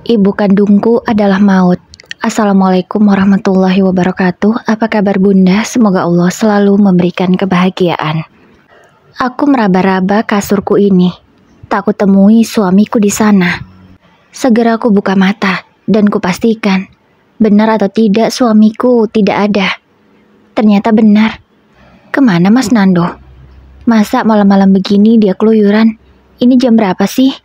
Ibu kandungku adalah maut. Assalamualaikum warahmatullahi wabarakatuh. Apa kabar bunda? Semoga Allah selalu memberikan kebahagiaan. Aku meraba-raba kasurku ini. Tak kutemui suamiku di sana. Segera aku buka mata dan kupastikan benar atau tidak suamiku tidak ada. Ternyata benar. Kemana Mas Nando? Masa malam-malam begini dia keluyuran? Ini jam berapa sih?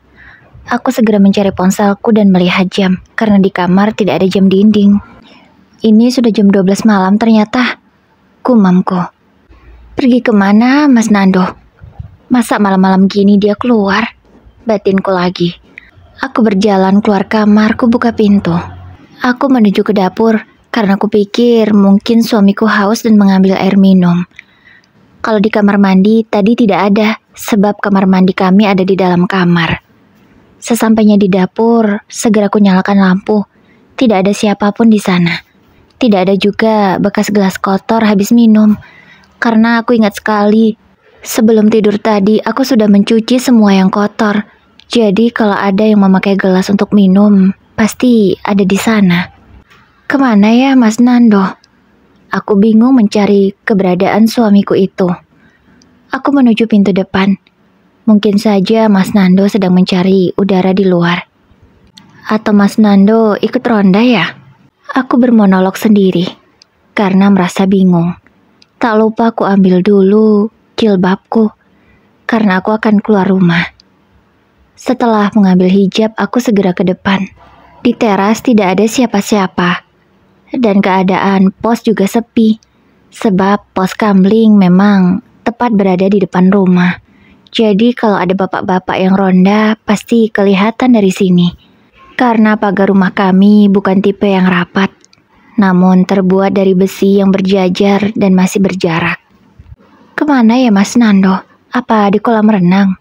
Aku segera mencari ponselku dan melihat jam, karena di kamar tidak ada jam dinding. Ini sudah jam 12 malam ternyata. Gumamku. Pergi kemana Mas Nando? Masa malam-malam gini dia keluar? Batinku lagi. Aku berjalan keluar kamar, ku buka pintu. Aku menuju ke dapur, karena ku pikir mungkin suamiku haus dan mengambil air minum. Kalau di kamar mandi tadi tidak ada, sebab kamar mandi kami ada di dalam kamar. Sesampainya di dapur, segera ku nyalakan lampu. Tidak ada siapapun di sana. Tidak ada juga bekas gelas kotor habis minum. Karena aku ingat sekali, sebelum tidur tadi aku sudah mencuci semua yang kotor. Jadi kalau ada yang memakai gelas untuk minum, pasti ada di sana. Kemana ya Mas Nando? Aku bingung mencari keberadaan suamiku itu. Aku menuju pintu depan. Mungkin saja Mas Nando sedang mencari udara di luar. Atau Mas Nando ikut ronda ya? Aku bermonolog sendiri karena merasa bingung. Tak lupa aku ambil dulu jilbabku karena aku akan keluar rumah. Setelah mengambil hijab, aku segera ke depan. Di teras tidak ada siapa-siapa dan keadaan pos juga sepi sebab pos kamling memang tepat berada di depan rumah. Jadi kalau ada bapak-bapak yang ronda, pasti kelihatan dari sini. Karena pagar rumah kami bukan tipe yang rapat, namun terbuat dari besi yang berjajar dan masih berjarak. Kemana ya Mas Nando? Apa di kolam renang?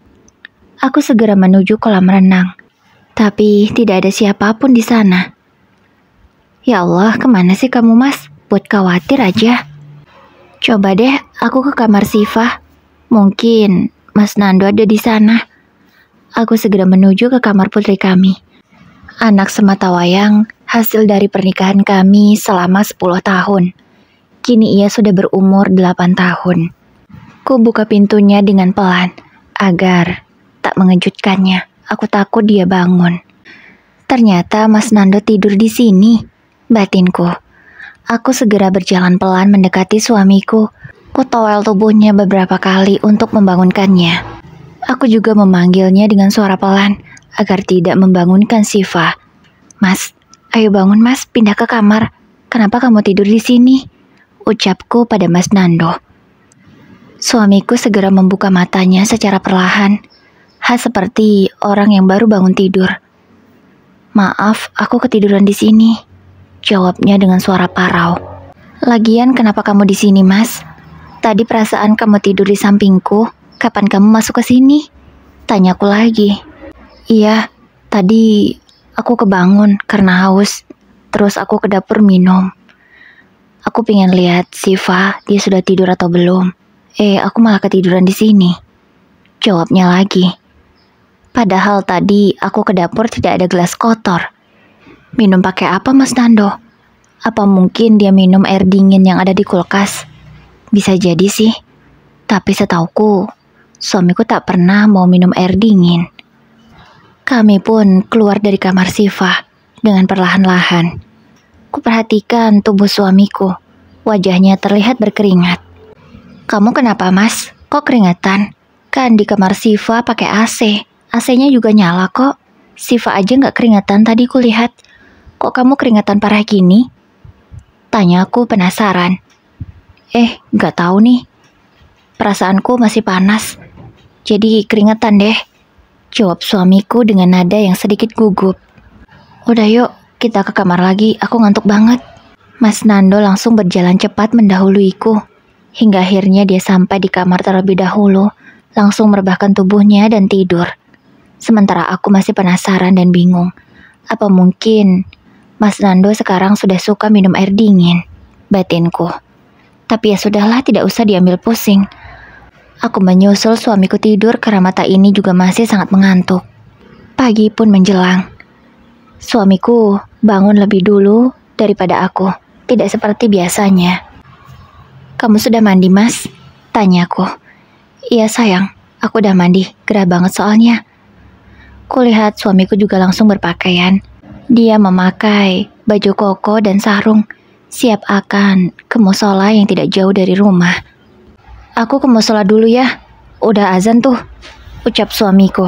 Aku segera menuju kolam renang, tapi tidak ada siapapun di sana. Ya Allah, kemana sih kamu Mas? Buat khawatir aja. Coba deh aku ke kamar Sifah. Mungkin Mas Nando ada di sana. Aku segera menuju ke kamar putri kami. Anak sematawayang hasil dari pernikahan kami selama 10 tahun. Kini ia sudah berumur 8 tahun. Ku buka pintunya dengan pelan agar tak mengejutkannya. Aku takut dia bangun. Ternyata Mas Nando tidur di sini. Batinku. Aku segera berjalan pelan mendekati suamiku. Ku towel tubuhnya beberapa kali untuk membangunkannya. Aku juga memanggilnya dengan suara pelan agar tidak membangunkan Sifah. Mas, ayo bangun Mas, pindah ke kamar. Kenapa kamu tidur di sini? Ucapku pada Mas Nando. Suamiku segera membuka matanya secara perlahan, seperti orang yang baru bangun tidur. Maaf, aku ketiduran di sini. Jawabnya dengan suara parau. Lagian kenapa kamu di sini Mas? Tadi perasaan kamu tidur di sampingku. Kapan kamu masuk ke sini? Tanyaku lagi. Iya, tadi aku kebangun karena haus. Terus aku ke dapur minum. Aku pengen lihat Sifah, dia sudah tidur atau belum. Aku malah ketiduran di sini. Jawabnya lagi. Padahal tadi aku ke dapur tidak ada gelas kotor. Minum pakai apa Mas Nando? Apa mungkin dia minum air dingin yang ada di kulkas? Bisa jadi sih, tapi setauku, suamiku tak pernah mau minum air dingin. Kami pun keluar dari kamar Sifah dengan perlahan-lahan. Kuperhatikan tubuh suamiku, wajahnya terlihat berkeringat. Kamu kenapa Mas? Kok keringetan? Kan di kamar Sifah pakai AC, AC-nya juga nyala kok. Sifah aja gak keringetan tadi kulihat. Kok kamu keringetan parah gini? Tanyaku penasaran. Gak tahu nih. Perasaanku masih panas. Jadi keringetan deh. Jawab suamiku dengan nada yang sedikit gugup. Udah yuk, kita ke kamar lagi. Aku ngantuk banget. Mas Nando langsung berjalan cepat mendahuluiku. Hingga akhirnya dia sampai di kamar terlebih dahulu. Langsung merebahkan tubuhnya dan tidur. Sementara aku masih penasaran dan bingung. Apa mungkin Mas Nando sekarang sudah suka minum air dingin? Batinku. Tapi ya sudahlah, tidak usah diambil pusing. Aku menyusul suamiku tidur karena mata ini juga masih sangat mengantuk. Pagi pun menjelang. Suamiku bangun lebih dulu daripada aku, tidak seperti biasanya. "Kamu sudah mandi, Mas?" tanyaku. "Iya sayang, aku udah mandi, gerah banget soalnya." Kulihat suamiku juga langsung berpakaian. Dia memakai baju koko dan sarung, siap akan ke musola yang tidak jauh dari rumah. "Aku ke musola dulu ya, udah azan tuh," ucap suamiku.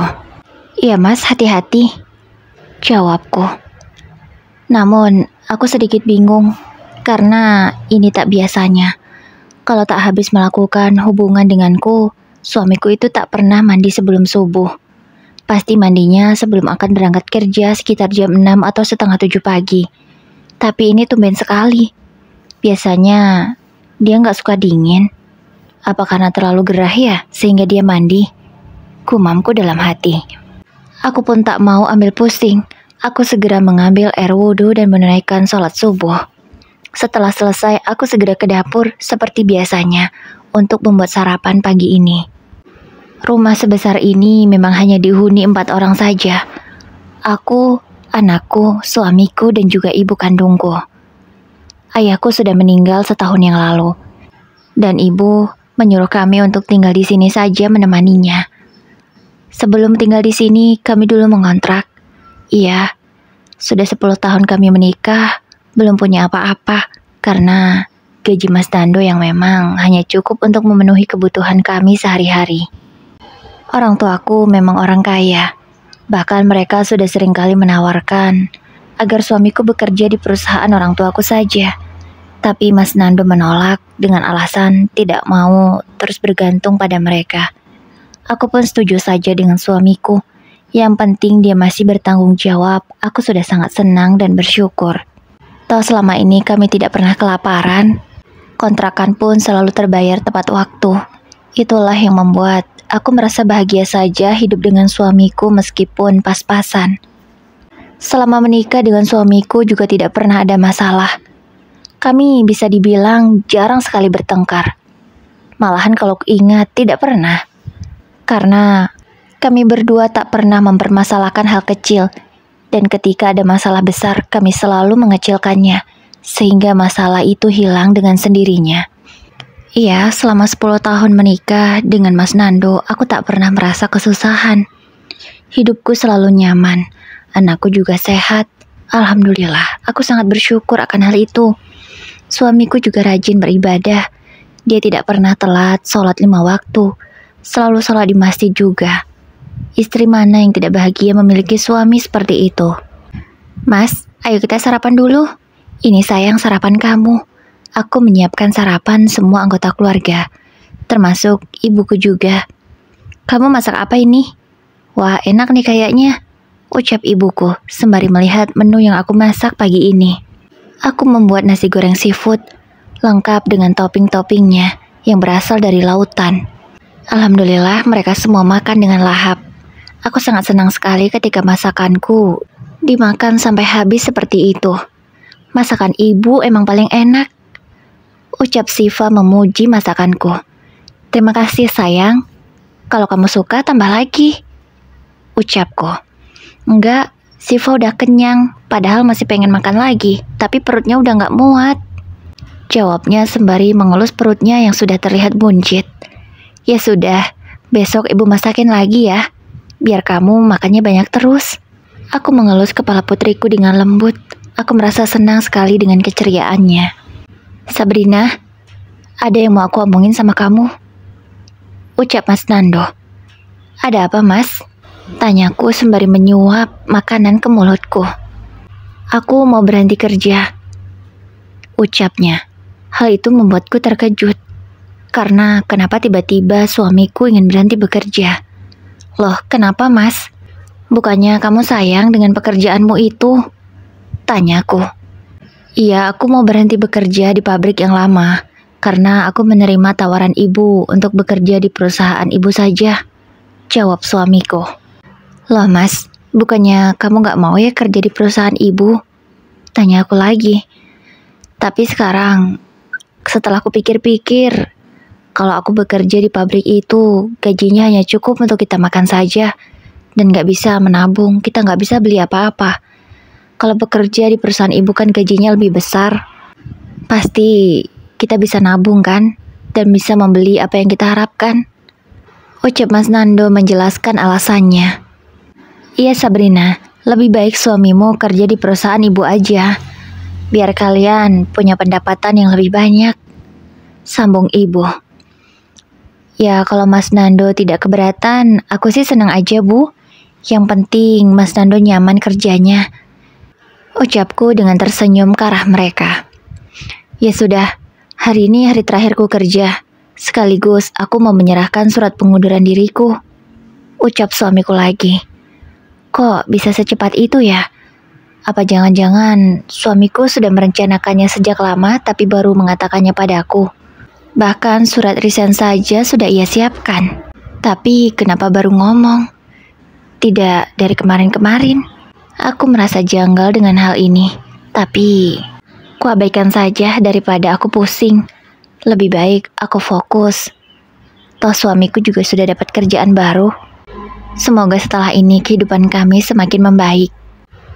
"Iya Mas, hati-hati," jawabku. Namun, aku sedikit bingung karena ini tak biasanya. Kalau tak habis melakukan hubungan denganku, suamiku itu tak pernah mandi sebelum subuh. Pasti mandinya sebelum akan berangkat kerja sekitar jam 6 atau setengah 7 pagi. Tapi ini tumben sekali. Biasanya dia nggak suka dingin. Apa karena terlalu gerah ya sehingga dia mandi? Gumamku dalam hati. Aku pun tak mau ambil pusing. Aku segera mengambil air wudhu dan menunaikan sholat subuh. Setelah selesai, aku segera ke dapur seperti biasanya untuk membuat sarapan pagi ini. Rumah sebesar ini memang hanya dihuni 4 orang saja. Aku, anakku, suamiku, dan juga ibu kandungku. Ayahku sudah meninggal setahun yang lalu, dan ibu menyuruh kami untuk tinggal di sini saja menemaninya. Sebelum tinggal di sini, kami dulu mengontrak. Iya, sudah 10 tahun kami menikah, belum punya apa-apa, karena gaji Mas Nando yang memang hanya cukup untuk memenuhi kebutuhan kami sehari-hari. Orang tuaku memang orang kaya, bahkan mereka sudah seringkali menawarkan agar suamiku bekerja di perusahaan orang tuaku saja. Tapi Mas Nando menolak dengan alasan tidak mau terus bergantung pada mereka. Aku pun setuju saja dengan suamiku. Yang penting dia masih bertanggung jawab. Aku sudah sangat senang dan bersyukur. Toh selama ini kami tidak pernah kelaparan. Kontrakan pun selalu terbayar tepat waktu. Itulah yang membuat aku merasa bahagia saja hidup dengan suamiku meskipun pas-pasan. Selama menikah dengan suamiku juga tidak pernah ada masalah. Kami bisa dibilang jarang sekali bertengkar. Malahan kalau ingat tidak pernah. Karena kami berdua tak pernah mempermasalahkan hal kecil. Dan ketika ada masalah besar, kami selalu mengecilkannya, sehingga masalah itu hilang dengan sendirinya. Iya, selama 10 tahun menikah dengan Mas Nando, aku tak pernah merasa kesusahan. Hidupku selalu nyaman, anakku juga sehat. Alhamdulillah, aku sangat bersyukur akan hal itu. Suamiku juga rajin beribadah. Dia tidak pernah telat sholat 5 waktu, selalu sholat di masjid juga. Istri mana yang tidak bahagia memiliki suami seperti itu? "Mas, ayo kita sarapan dulu. Ini sayang sarapan kamu." Aku menyiapkan sarapan semua anggota keluarga, termasuk ibuku juga. "Kamu masak apa ini?" "Wah, enak nih kayaknya," ucap ibuku sembari melihat menu yang aku masak pagi ini. Aku membuat nasi goreng seafood, lengkap dengan topping-toppingnya yang berasal dari lautan. Alhamdulillah mereka semua makan dengan lahap. Aku sangat senang sekali ketika masakanku dimakan sampai habis seperti itu. "Masakan ibu emang paling enak," ucap Siva memuji masakanku. "Terima kasih sayang. Kalau kamu suka tambah lagi," ucapku. "Enggak, Siva udah kenyang, padahal masih pengen makan lagi, tapi perutnya udah gak muat," jawabnya sembari mengelus perutnya yang sudah terlihat buncit. "Ya sudah, besok ibu masakin lagi ya, biar kamu makannya banyak terus." Aku mengelus kepala putriku dengan lembut. Aku merasa senang sekali dengan keceriaannya. "Sabrina, ada yang mau aku omongin sama kamu," ucap Mas Nando. "Ada apa, Mas?" tanyaku sembari menyuap makanan ke mulutku. "Aku mau berhenti kerja," ucapnya. Hal itu membuatku terkejut. Karena kenapa tiba-tiba suamiku ingin berhenti bekerja? "Loh, kenapa Mas? Bukannya kamu sayang dengan pekerjaanmu itu?" tanyaku. "Iya, aku mau berhenti bekerja di pabrik yang lama, karena aku menerima tawaran ibu untuk bekerja di perusahaan ibu saja," jawab suamiku. "Loh Mas, bukannya kamu gak mau ya kerja di perusahaan ibu?" tanya aku lagi. Tapi sekarang, setelah aku pikir-pikir, kalau aku bekerja di pabrik itu, gajinya hanya cukup untuk kita makan saja, dan gak bisa menabung, kita gak bisa beli apa-apa. Kalau bekerja di perusahaan ibu kan gajinya lebih besar. Pasti kita bisa nabung kan? Dan bisa membeli apa yang kita harapkan. Ucap Mas Nando menjelaskan alasannya. Iya Sabrina, lebih baik suamimu kerja di perusahaan ibu aja. Biar kalian punya pendapatan yang lebih banyak. Sambung ibu. Ya kalau Mas Nando tidak keberatan, aku sih senang aja Bu. Yang penting Mas Nando nyaman kerjanya. Ucapku dengan tersenyum ke arah mereka. Ya sudah, hari ini hari terakhirku kerja. Sekaligus aku mau menyerahkan surat pengunduran diriku. Ucap suamiku lagi. Kok bisa secepat itu ya? Apa jangan-jangan suamiku sudah merencanakannya sejak lama tapi baru mengatakannya padaku? Bahkan surat resign saja sudah ia siapkan. Tapi kenapa baru ngomong? Tidak dari kemarin-kemarin. Aku merasa janggal dengan hal ini. Tapi kuabaikan saja daripada aku pusing. Lebih baik aku fokus. Toh suamiku juga sudah dapat kerjaan baru. Semoga setelah ini kehidupan kami semakin membaik.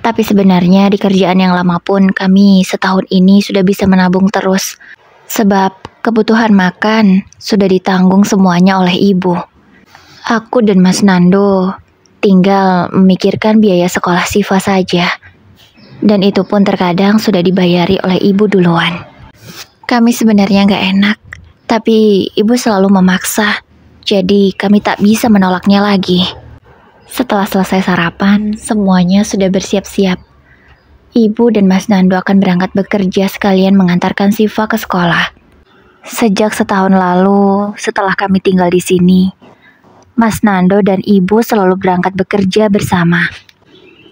Tapi sebenarnya di kerjaan yang lama pun kami setahun ini sudah bisa menabung terus. Sebab kebutuhan makan sudah ditanggung semuanya oleh ibu. Aku dan Mas Nando tinggal memikirkan biaya sekolah Siva saja. Dan itu pun terkadang sudah dibayari oleh ibu duluan. Kami sebenarnya gak enak, tapi ibu selalu memaksa. Jadi kami tak bisa menolaknya lagi. Setelah selesai sarapan, semuanya sudah bersiap-siap. Ibu dan Mas Nando akan berangkat bekerja sekalian mengantarkan Siva ke sekolah. Sejak setahun lalu, setelah kami tinggal di sini, Mas Nando dan ibu selalu berangkat bekerja bersama.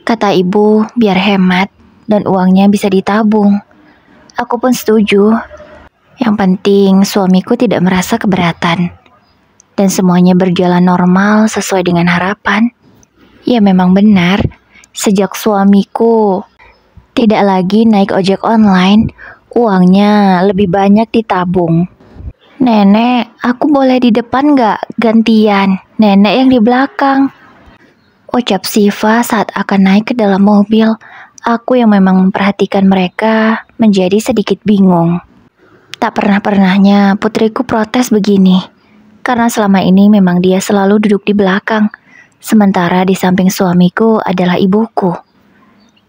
Kata ibu, biar hemat dan uangnya bisa ditabung. Aku pun setuju. Yang penting suamiku tidak merasa keberatan. Dan semuanya berjalan normal sesuai dengan harapan. Ya memang benar, sejak suamiku tidak lagi naik ojek online, uangnya lebih banyak ditabung. Nenek, aku boleh di depan gak? Gantian, nenek yang di belakang. Ucap Siva saat akan naik ke dalam mobil. Aku yang memang memperhatikan mereka menjadi sedikit bingung. Tak pernah-pernahnya putriku protes begini. Karena selama ini memang dia selalu duduk di belakang. Sementara di samping suamiku adalah ibuku.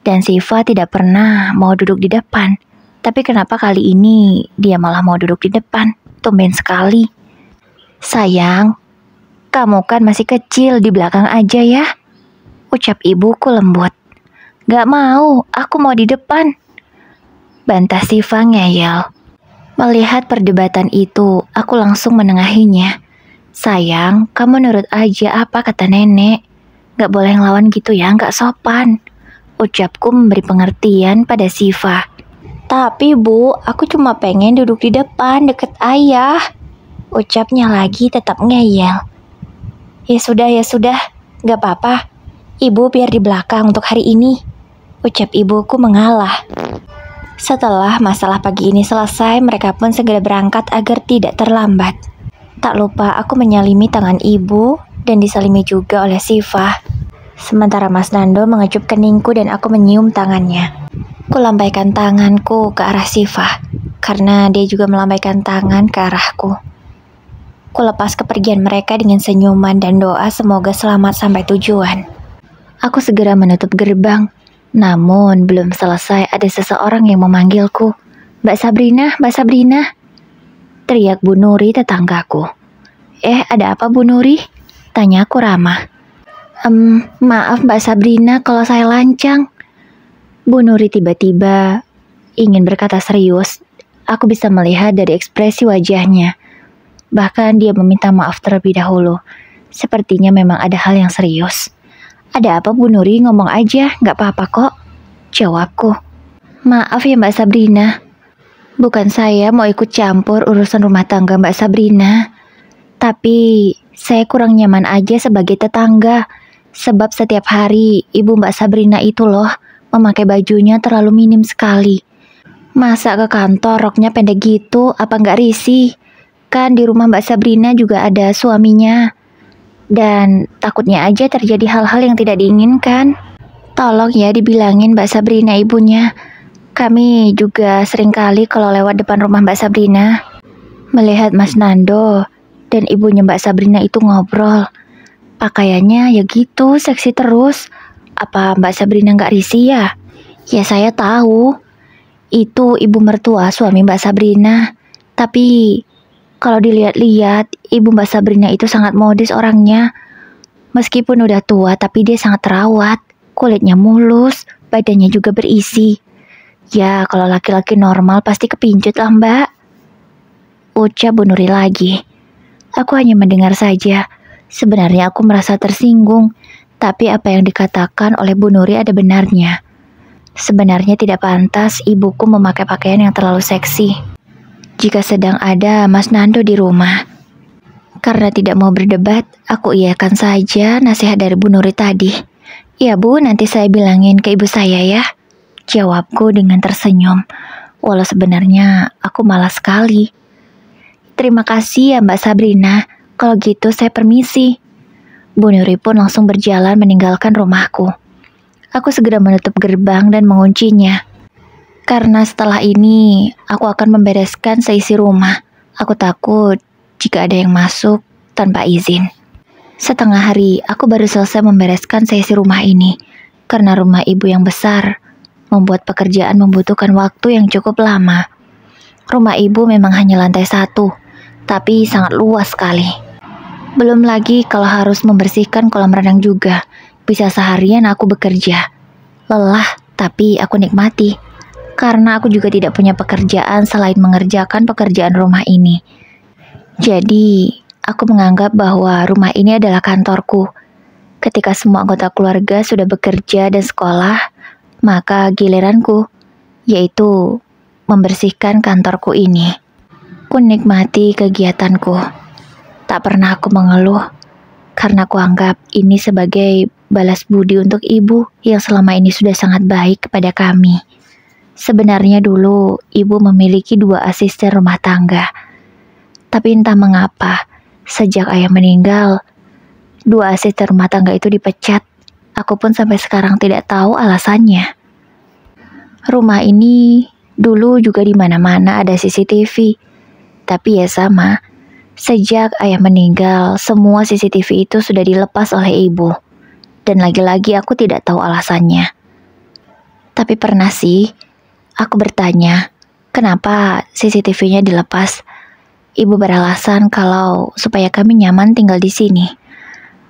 Dan Siva tidak pernah mau duduk di depan. Tapi kenapa kali ini dia malah mau duduk di depan? Tumben sekali. Sayang, kamu kan masih kecil, di belakang aja ya. Ucap ibuku lembut. Gak mau, aku mau di depan. Bantah Siva ngeyel. Melihat perdebatan itu, aku langsung menengahinya. Sayang, kamu nurut aja apa kata nenek. Gak boleh ngelawan gitu ya, gak sopan. Ucapku memberi pengertian pada Siva. Tapi Bu, aku cuma pengen duduk di depan deket ayah. Ucapnya lagi tetap ngeyel. Ya sudah, gak apa-apa. Ibu biar di belakang untuk hari ini. Ucap ibuku mengalah. Setelah masalah pagi ini selesai, mereka pun segera berangkat agar tidak terlambat. Tak lupa aku menyalimi tangan ibu dan disalimi juga oleh Siva. Sementara Mas Nando mengecup keningku dan aku menyium tangannya. Kulambaikan tanganku ke arah Siva, karena dia juga melambaikan tangan ke arahku. Kulepas kepergian mereka dengan senyuman dan doa semoga selamat sampai tujuan. Aku segera menutup gerbang, namun belum selesai ada seseorang yang memanggilku. Mbak Sabrina, Mbak Sabrina. Teriak Bu Nuri tetanggaku. Ada apa Bu Nuri? Tanyaku ramah. Maaf Mbak Sabrina kalau saya lancang. Bu Nuri tiba-tiba ingin berkata serius. Aku bisa melihat dari ekspresi wajahnya. Bahkan dia meminta maaf terlebih dahulu. Sepertinya memang ada hal yang serius. Ada apa Bu Nuri? Ngomong aja, gak apa-apa kok. Jawabku. Maaf ya Mbak Sabrina. Bukan saya mau ikut campur urusan rumah tangga Mbak Sabrina. Tapi saya kurang nyaman aja sebagai tetangga. Sebab setiap hari ibu Mbak Sabrina itu loh memakai bajunya terlalu minim sekali. Masa ke kantor roknya pendek gitu, apa nggak risih? Kan di rumah Mbak Sabrina juga ada suaminya. Dan takutnya aja terjadi hal-hal yang tidak diinginkan. Tolong ya dibilangin Mbak Sabrina ibunya. Kami juga seringkali kalau lewat depan rumah Mbak Sabrina melihat Mas Nando dan ibunya Mbak Sabrina itu ngobrol. Pakaiannya ya gitu, seksi terus. Apa Mbak Sabrina nggak risih ya? Ya saya tahu, itu ibu mertua suami Mbak Sabrina. Tapi kalau dilihat-lihat, ibu Mbak Sabrina itu sangat modis orangnya. Meskipun udah tua, tapi dia sangat terawat. Kulitnya mulus, badannya juga berisi. Ya, kalau laki-laki normal pasti kepincut lah Mbak. Ucap Bu Nuri lagi. Aku hanya mendengar saja. Sebenarnya aku merasa tersinggung, tapi apa yang dikatakan oleh Bu Nuri ada benarnya. Sebenarnya tidak pantas ibuku memakai pakaian yang terlalu seksi jika sedang ada Mas Nando di rumah. Karena tidak mau berdebat, aku iakan saja nasihat dari Bu Nuri tadi. Ya Bu, nanti saya bilangin ke ibu saya ya, jawabku dengan tersenyum. Walau sebenarnya aku malas sekali. Terima kasih ya Mbak Sabrina. Kalau gitu saya permisi. Bu Nuri pun langsung berjalan meninggalkan rumahku. Aku segera menutup gerbang dan menguncinya. Karena setelah ini aku akan membereskan seisi rumah. Aku takut jika ada yang masuk tanpa izin. Setengah hari aku baru selesai membereskan seisi rumah ini. Karena rumah ibu yang besar membuat pekerjaan membutuhkan waktu yang cukup lama. Rumah ibu memang hanya lantai 1, tapi sangat luas sekali. Belum lagi kalau harus membersihkan kolam renang juga. Bisa seharian aku bekerja. Lelah, tapi aku nikmati. Karena aku juga tidak punya pekerjaan selain mengerjakan pekerjaan rumah ini. Jadi, aku menganggap bahwa rumah ini adalah kantorku. Ketika semua anggota keluarga sudah bekerja dan sekolah, maka giliranku, yaitu membersihkan kantorku ini. Ku nikmati kegiatanku. Tak pernah aku mengeluh, karena aku anggap ini sebagai balas budi untuk ibu yang selama ini sudah sangat baik kepada kami. Sebenarnya dulu ibu memiliki 2 asisten rumah tangga. Tapi entah mengapa, sejak ayah meninggal, 2 asisten rumah tangga itu dipecat. Aku pun sampai sekarang tidak tahu alasannya. Rumah ini dulu juga di mana-mana ada CCTV. Tapi ya sama, sejak ayah meninggal, semua CCTV itu sudah dilepas oleh ibu. Dan lagi-lagi aku tidak tahu alasannya. Tapi pernah sih, aku bertanya, kenapa CCTV-nya dilepas? Ibu beralasan kalau supaya kami nyaman tinggal di sini.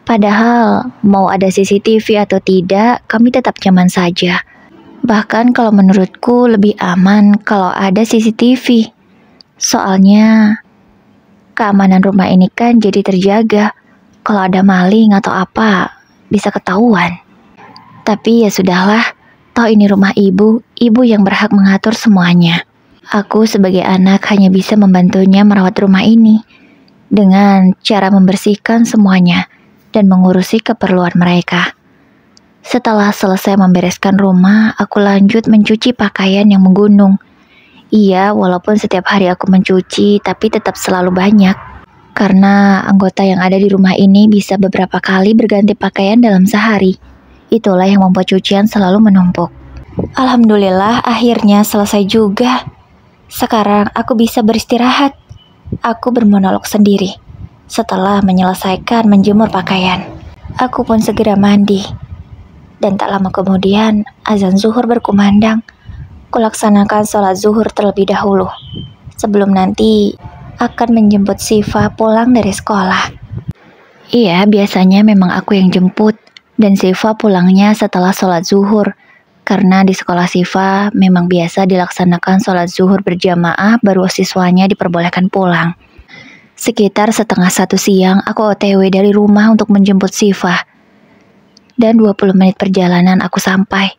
Padahal mau ada CCTV atau tidak, kami tetap nyaman saja. Bahkan kalau menurutku lebih aman kalau ada CCTV. Soalnya keamanan rumah ini kan jadi terjaga. Kalau ada maling atau apa, bisa ketahuan. Tapi ya sudahlah, toh ini rumah ibu yang berhak mengatur semuanya. Aku sebagai anak hanya bisa membantunya merawat rumah ini dengan cara membersihkan semuanya dan mengurusi keperluan mereka. Setelah selesai membereskan rumah, aku lanjut mencuci pakaian yang menggunung. Iya, walaupun setiap hari aku mencuci, tapi tetap selalu banyak. Karena anggota yang ada di rumah ini bisa beberapa kali berganti pakaian dalam sehari. Itulah yang membuat cucian selalu menumpuk. Alhamdulillah, akhirnya selesai juga. Sekarang aku bisa beristirahat. Aku bermonolog sendiri. Setelah menyelesaikan menjemur pakaian, aku pun segera mandi. Dan tak lama kemudian, azan zuhur berkumandang. Kulaksanakan sholat zuhur terlebih dahulu, sebelum nanti akan menjemput Siva pulang dari sekolah. Iya, biasanya memang aku yang jemput, dan Siva pulangnya setelah sholat zuhur. Karena di sekolah Siva memang biasa dilaksanakan sholat zuhur berjamaah, baru siswanya diperbolehkan pulang. Sekitar 12:30 siang, aku OTW dari rumah untuk menjemput Siva. Dan 20 menit perjalanan aku sampai.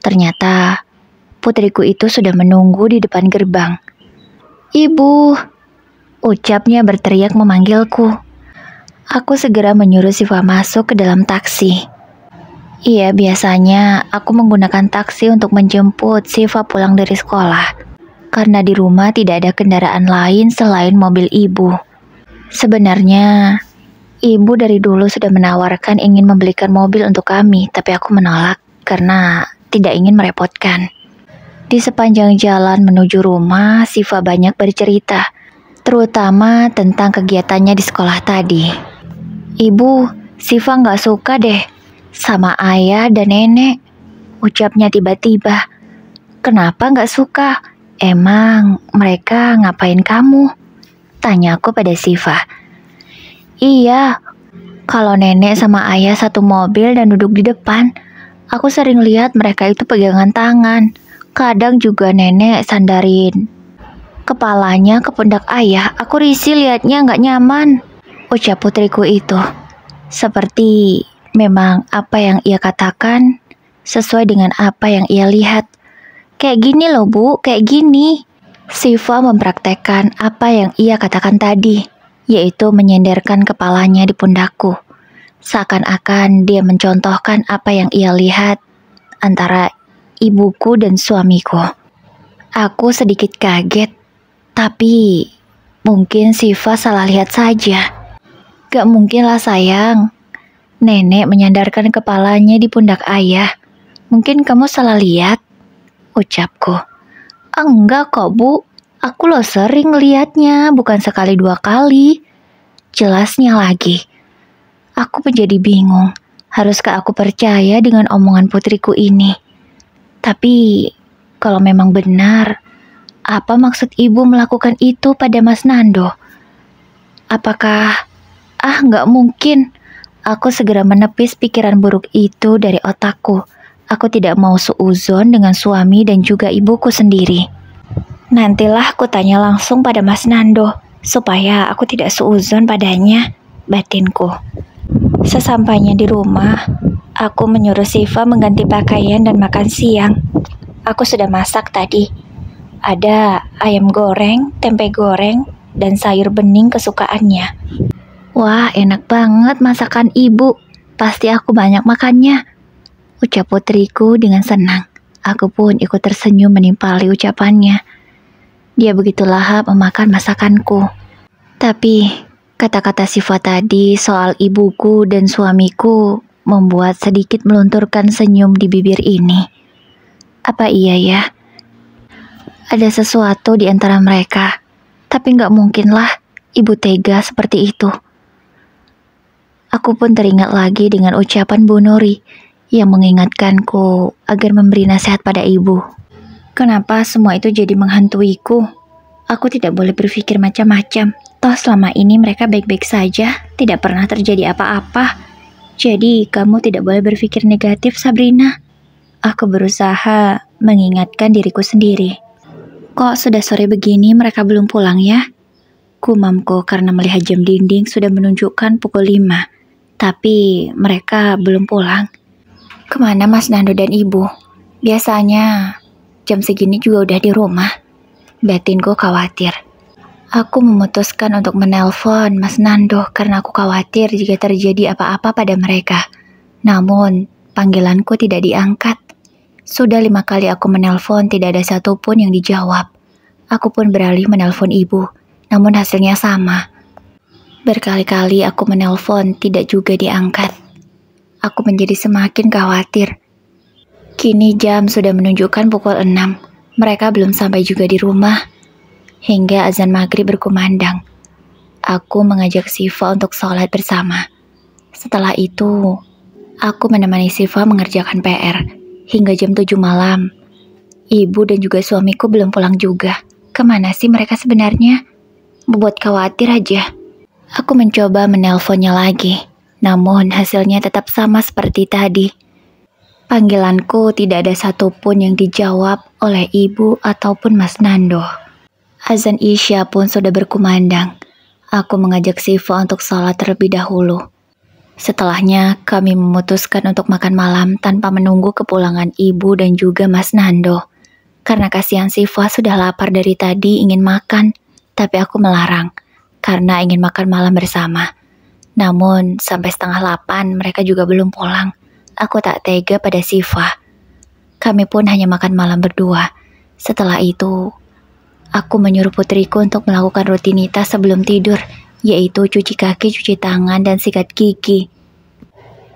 Ternyata putriku itu sudah menunggu di depan gerbang. "Ibu!" ucapnya berteriak memanggilku. Aku segera menyuruh Siva masuk ke dalam taksi. Iya, biasanya aku menggunakan taksi untuk menjemput Siva pulang dari sekolah. Karena di rumah tidak ada kendaraan lain selain mobil ibu. Sebenarnya, ibu dari dulu sudah menawarkan ingin membelikan mobil untuk kami, tapi aku menolak. karena tidak ingin merepotkan. Di sepanjang jalan menuju rumah, Siva banyak bercerita, terutama tentang kegiatannya di sekolah tadi. "Ibu, Siva nggak suka deh sama ayah dan nenek," ucapnya tiba-tiba. "Kenapa nggak suka? Emang mereka ngapain kamu?" tanyaku pada Siva. "Iya, kalau nenek sama ayah satu mobil dan duduk di depan, aku sering lihat mereka itu pegangan tangan. Kadang juga nenek sandarin kepalanya ke pundak ayah. Aku risih liatnya, nggak nyaman," ucap putriku itu. Seperti memang apa yang ia katakan sesuai dengan apa yang ia lihat. "Kayak gini loh Bu, kayak gini." Siva mempraktekkan apa yang ia katakan tadi, yaitu menyenderkan kepalanya di pundakku. Seakan-akan dia mencontohkan apa yang ia lihat antara ibuku dan suamiku. Aku sedikit kaget, tapi mungkin Siva salah lihat saja. "Gak mungkin lah sayang, nenek menyandarkan kepalanya di pundak ayah. Mungkin kamu salah lihat," ucapku. "Enggak kok Bu, aku loh sering lihatnya, bukan sekali dua kali," jelasnya lagi. Aku menjadi bingung, haruskah aku percaya dengan omongan putriku ini? Tapi kalau memang benar, apa maksud ibu melakukan itu pada Mas Nando? Apakah... nggak mungkin. Aku segera menepis pikiran buruk itu dari otakku. Aku tidak mau suuzon dengan suami dan juga ibuku sendiri. Nantilah aku tanya langsung pada Mas Nando, supaya aku tidak suuzon padanya, batinku. Sesampainya di rumah, aku menyuruh Siva mengganti pakaian dan makan siang. Aku sudah masak tadi. Ada ayam goreng, tempe goreng, dan sayur bening kesukaannya. "Wah, enak banget masakan ibu. Pasti aku banyak makannya," ucap putriku dengan senang. Aku pun ikut tersenyum menimpali ucapannya. Dia begitu lahap memakan masakanku. Tapi kata-kata Siva tadi soal ibuku dan suamiku membuat sedikit melunturkan senyum di bibir ini. Apa iya ya? Ada sesuatu di antara mereka, tapi nggak mungkinlah ibu tega seperti itu. Aku pun teringat lagi dengan ucapan Bu Nuri yang mengingatkanku agar memberi nasihat pada ibu. Kenapa semua itu jadi menghantuiku? Aku tidak boleh berpikir macam-macam. Toh selama ini mereka baik-baik saja, tidak pernah terjadi apa-apa. Jadi kamu tidak boleh berpikir negatif, Sabrina. Aku berusaha mengingatkan diriku sendiri. "Kok sudah sore begini mereka belum pulang ya?" Gumamku karena melihat jam dinding sudah menunjukkan pukul 5. Tapi mereka belum pulang. "Kemana Mas Nando dan Ibu? Biasanya jam segini juga udah di rumah," batinku khawatir. Aku memutuskan untuk menelpon Mas Nando karena aku khawatir jika terjadi apa-apa pada mereka. Namun panggilanku tidak diangkat. Sudah 5 kali aku menelpon, tidak ada satupun yang dijawab. Aku pun beralih menelpon ibu, namun hasilnya sama. Berkali-kali aku menelpon, tidak juga diangkat. Aku menjadi semakin khawatir. Kini jam sudah menunjukkan pukul 6. Mereka belum sampai juga di rumah. Hingga azan maghrib berkumandang. Aku mengajak Siva untuk sholat bersama. Setelah itu, aku menemani Siva mengerjakan PR. Hingga jam 7 malam. Ibu dan juga suamiku belum pulang juga. Kemana sih mereka sebenarnya? Membuat khawatir aja. Aku mencoba menelponnya lagi, namun hasilnya tetap sama seperti tadi. Panggilanku tidak ada satupun yang dijawab oleh ibu ataupun Mas Nando. Azan Isya pun sudah berkumandang. Aku mengajak Siva untuk sholat terlebih dahulu. Setelahnya kami memutuskan untuk makan malam tanpa menunggu kepulangan ibu dan juga Mas Nando. Karena kasihan Siva sudah lapar dari tadi ingin makan, tapi aku melarang. Karena ingin makan malam bersama. Namun sampai 7:30 mereka juga belum pulang. Aku tak tega pada Siva. Kami pun hanya makan malam berdua. Setelah itu, aku menyuruh putriku untuk melakukan rutinitas sebelum tidur, yaitu cuci kaki, cuci tangan, dan sikat gigi.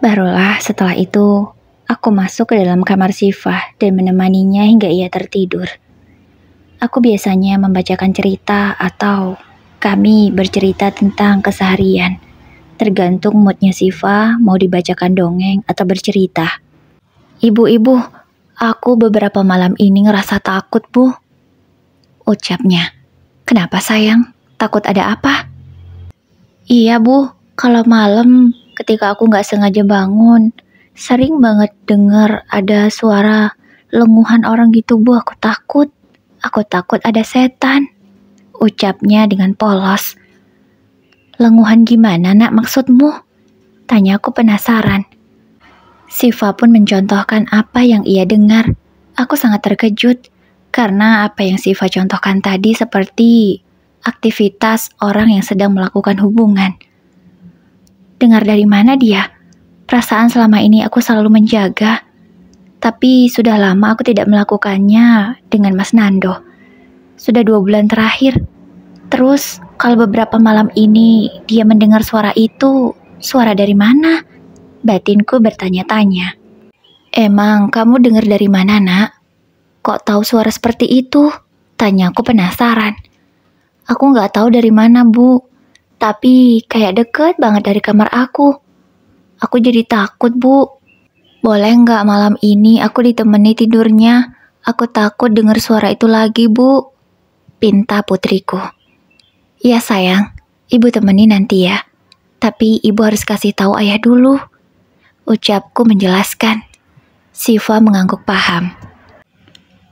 Barulah setelah itu, Aku masuk ke dalam kamar Syifa dan menemaninya hingga ia tertidur. Aku biasanya membacakan cerita atau kami bercerita tentang keseharian. Tergantung moodnya Syifa mau dibacakan dongeng atau bercerita. Ibu-ibu, aku beberapa malam ini ngerasa takut, Bu. Ucapnya. Kenapa sayang? Takut ada apa? Iya, Bu. Kalau malam ketika aku gak sengaja bangun, sering banget dengar ada suara lenguhan orang gitu, Bu. Aku takut. Aku takut ada setan. Ucapnya dengan polos. Lenguhan gimana, Nak, maksudmu? Tanya aku penasaran. Syifa pun mencontohkan apa yang ia dengar. Aku sangat terkejut karena apa yang Syifa contohkan tadi seperti aktivitas orang yang sedang melakukan hubungan. Dengar dari mana dia? Perasaan selama ini aku selalu menjaga. Tapi sudah lama aku tidak melakukannya dengan Mas Nando. Sudah 2 bulan terakhir. Terus kalau beberapa malam ini dia mendengar suara itu, suara dari mana? Batinku bertanya-tanya. Emang kamu dengar dari mana, Nak? Kok tahu suara seperti itu? Tanyaku penasaran. Aku nggak tahu dari mana, Bu. Tapi kayak deket banget dari kamar aku. Aku jadi takut, Bu. Boleh nggak malam ini aku ditemani tidurnya? Aku takut dengar suara itu lagi, Bu. Pinta putriku. Iya sayang, ibu temani nanti ya. Tapi ibu harus kasih tahu ayah dulu. Ucapku menjelaskan. Syifa mengangguk paham.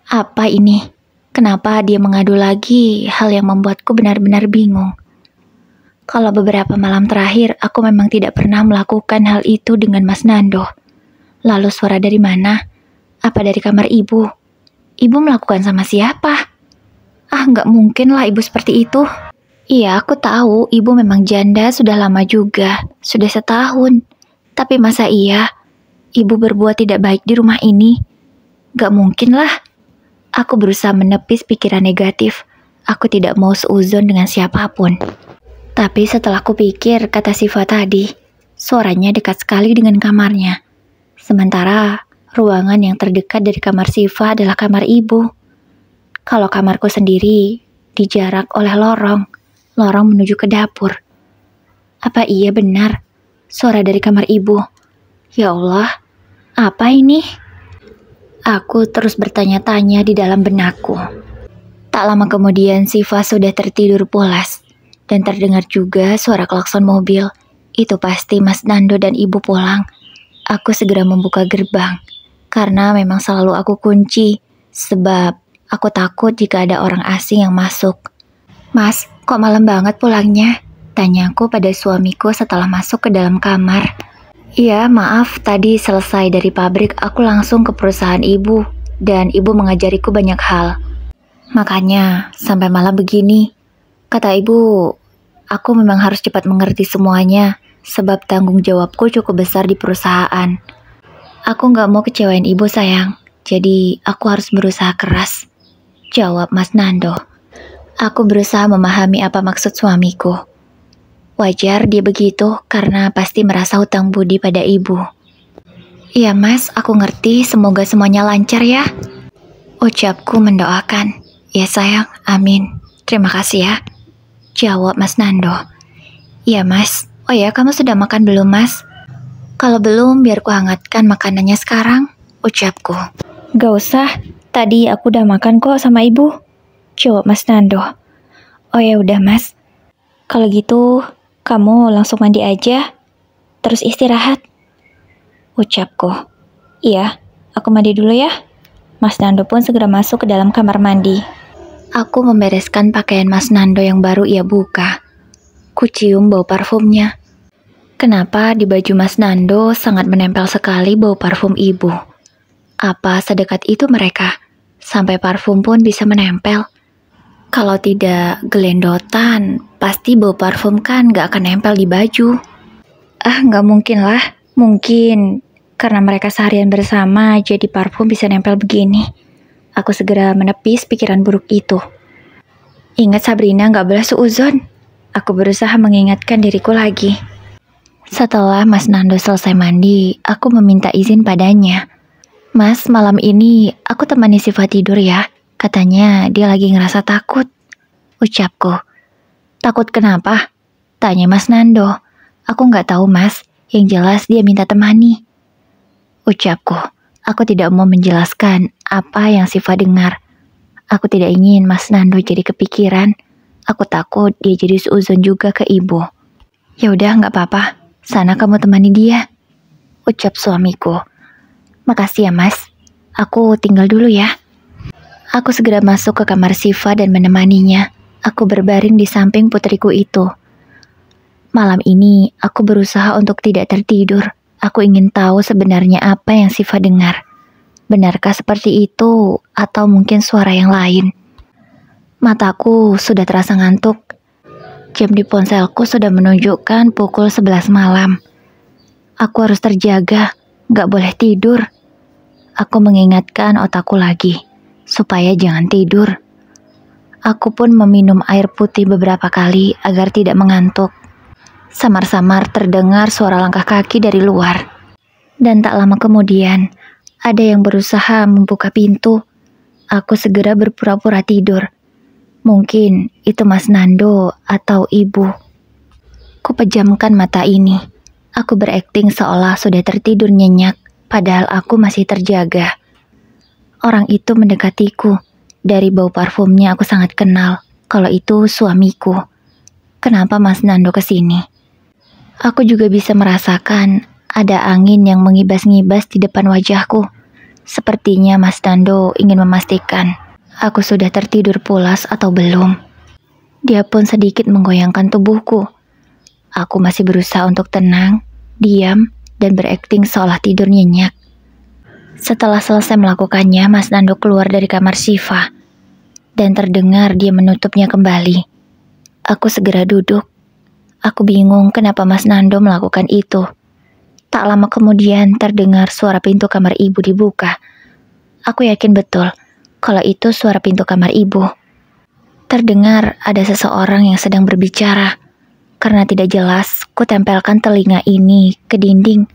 Apa ini? Kenapa dia mengadu lagi hal yang membuatku benar-benar bingung? Kalau beberapa malam terakhir aku memang tidak pernah melakukan hal itu dengan Mas Nando. Lalu suara dari mana? Apa dari kamar ibu? Ibu melakukan sama siapa? Nggak mungkin lah ibu seperti itu. Iya, aku tahu ibu memang janda sudah lama juga, sudah setahun. Tapi masa iya, ibu berbuat tidak baik di rumah ini? Gak mungkin lah. Aku berusaha menepis pikiran negatif. Aku tidak mau seuzon dengan siapapun. Tapi setelah kupikir kata Syifa tadi, suaranya dekat sekali dengan kamarnya. Sementara ruangan yang terdekat dari kamar Syifa adalah kamar ibu. Kalau kamarku sendiri dijarak oleh lorong menuju ke dapur. Apa iya benar? Suara dari kamar ibu. Ya Allah, apa ini? Aku terus bertanya-tanya di dalam benakku. Tak lama kemudian Syifa sudah tertidur pulas. Dan terdengar juga suara klakson mobil. Itu pasti Mas Nando dan ibu pulang. Aku segera membuka gerbang. Karena memang selalu aku kunci. Sebab aku takut jika ada orang asing yang masuk. Mas, kok malam banget pulangnya? Tanyaku pada suamiku setelah masuk ke dalam kamar. Iya, maaf, tadi selesai dari pabrik aku langsung ke perusahaan ibu. Dan ibu mengajariku banyak hal. Makanya, sampai malam begini. Kata ibu, aku memang harus cepat mengerti semuanya. Sebab tanggung jawabku cukup besar di perusahaan. Aku gak mau kecewain ibu sayang. Jadi, aku harus berusaha keras. Jawab Mas Nando. Aku berusaha memahami apa maksud suamiku. Wajar dia begitu karena pasti merasa hutang budi pada ibu. Iya Mas, aku ngerti, semoga semuanya lancar ya. Ucapku mendoakan. Ya sayang, amin. Terima kasih ya. Jawab Mas Nando. Iya Mas. Oh ya, kamu sudah makan belum Mas? Kalau belum, biar ku hangatkan makanannya sekarang. Ucapku. Gak usah, tadi aku udah makan kok sama ibu. Jawab Mas Nando. Oh ya udah Mas. Kalau gitu, kamu langsung mandi aja, terus istirahat. Ucapku. Iya, aku mandi dulu ya. Mas Nando pun segera masuk ke dalam kamar mandi. Aku membereskan pakaian Mas Nando yang baru ia buka. Kucium bau parfumnya. Kenapa di baju Mas Nando sangat menempel sekali bau parfum ibu? Apa sedekat itu mereka? Sampai parfum pun bisa menempel. Kalau tidak gelendotan, pasti bau parfum kan gak akan nempel di baju. Gak mungkin lah. Mungkin karena mereka seharian bersama, jadi parfum bisa nempel begini. Aku segera menepis pikiran buruk itu. Ingat Sabrina, gak boleh suuzon. Aku berusaha mengingatkan diriku lagi. Setelah Mas Nando selesai mandi, aku meminta izin padanya. Mas, malam ini aku temani Siva tidur ya. Katanya dia lagi ngerasa takut. Ucapku. Takut kenapa? Tanya Mas Nando. Aku nggak tahu mas, yang jelas dia minta temani. Ucapku. Aku tidak mau menjelaskan apa yang Siva dengar. Aku tidak ingin Mas Nando jadi kepikiran. Aku takut dia jadi seuzon juga ke ibu. Ya udah nggak apa-apa. Sana kamu temani dia. Ucap suamiku. Makasih ya mas. Aku tinggal dulu ya. Aku segera masuk ke kamar Siva dan menemaninya. Aku berbaring di samping putriku itu. Malam ini aku berusaha untuk tidak tertidur. Aku ingin tahu sebenarnya apa yang Siva dengar. Benarkah seperti itu atau mungkin suara yang lain? Mataku sudah terasa ngantuk. Jam di ponselku sudah menunjukkan pukul 11 malam. Aku harus terjaga, gak boleh tidur. Aku mengingatkan otakku lagi, supaya jangan tidur. Aku pun meminum air putih beberapa kali agar tidak mengantuk. Samar-samar terdengar suara langkah kaki dari luar. Dan tak lama kemudian, ada yang berusaha membuka pintu. Aku segera berpura-pura tidur. Mungkin itu Mas Nando atau ibu. Kupejamkan mata ini. Aku berakting seolah sudah tertidur nyenyak, padahal aku masih terjaga. Orang itu mendekatiku. Dari bau parfumnya aku sangat kenal kalau itu suamiku. Kenapa Mas Nando kesini? Aku juga bisa merasakan ada angin yang mengibas-ngibas di depan wajahku. Sepertinya Mas Nando ingin memastikan aku sudah tertidur pulas atau belum. Dia pun sedikit menggoyangkan tubuhku. Aku masih berusaha untuk tenang, diam, dan berakting seolah tidur nyenyak. Setelah selesai melakukannya, Mas Nando keluar dari kamar Siva. Dan terdengar dia menutupnya kembali. Aku segera duduk. Aku bingung kenapa Mas Nando melakukan itu. Tak lama kemudian terdengar suara pintu kamar ibu dibuka. Aku yakin betul kalau itu suara pintu kamar ibu. Terdengar ada seseorang yang sedang berbicara. Karena tidak jelas, ku tempelkan telinga ini ke dinding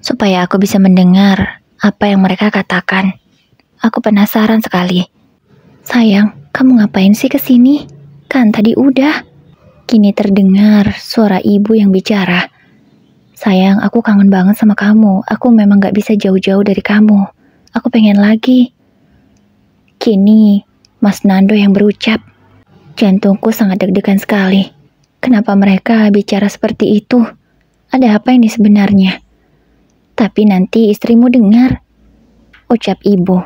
supaya aku bisa mendengar apa yang mereka katakan. Aku penasaran sekali. Sayang, kamu ngapain sih kesini? Kan tadi udah. Kini terdengar suara ibu yang bicara. Sayang, aku kangen banget sama kamu. Aku memang gak bisa jauh-jauh dari kamu. Aku pengen lagi. Kini, Mas Nando yang berucap. Jantungku sangat deg-degan sekali. Kenapa mereka bicara seperti itu? Ada apa ini sebenarnya? Tapi nanti istrimu dengar. Ucap ibu.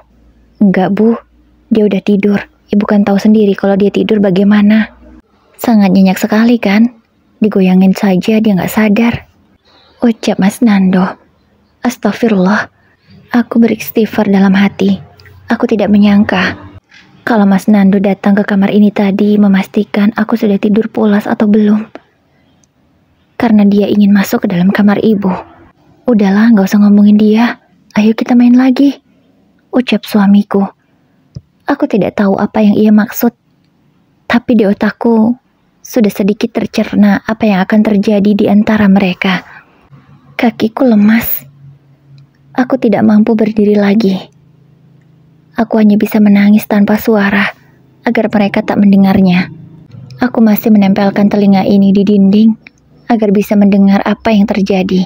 Enggak bu, dia udah tidur. Ibu kan tahu sendiri kalau dia tidur bagaimana. Sangat nyenyak sekali kan? Digoyangin saja dia gak sadar. Ucap Mas Nando. Astagfirullah. Aku beristighfar dalam hati. Aku tidak menyangka kalau Mas Nando datang ke kamar ini tadi memastikan aku sudah tidur pulas atau belum. Karena dia ingin masuk ke dalam kamar ibu. Udahlah, gak usah ngomongin dia. Ayo kita main lagi. Ucap suamiku. Aku tidak tahu apa yang ia maksud. Tapi di otakku sudah sedikit tercerna apa yang akan terjadi di antara mereka. Kakiku lemas. Aku tidak mampu berdiri lagi. Aku hanya bisa menangis tanpa suara agar mereka tak mendengarnya. Aku masih menempelkan telinga ini di dinding agar bisa mendengar apa yang terjadi.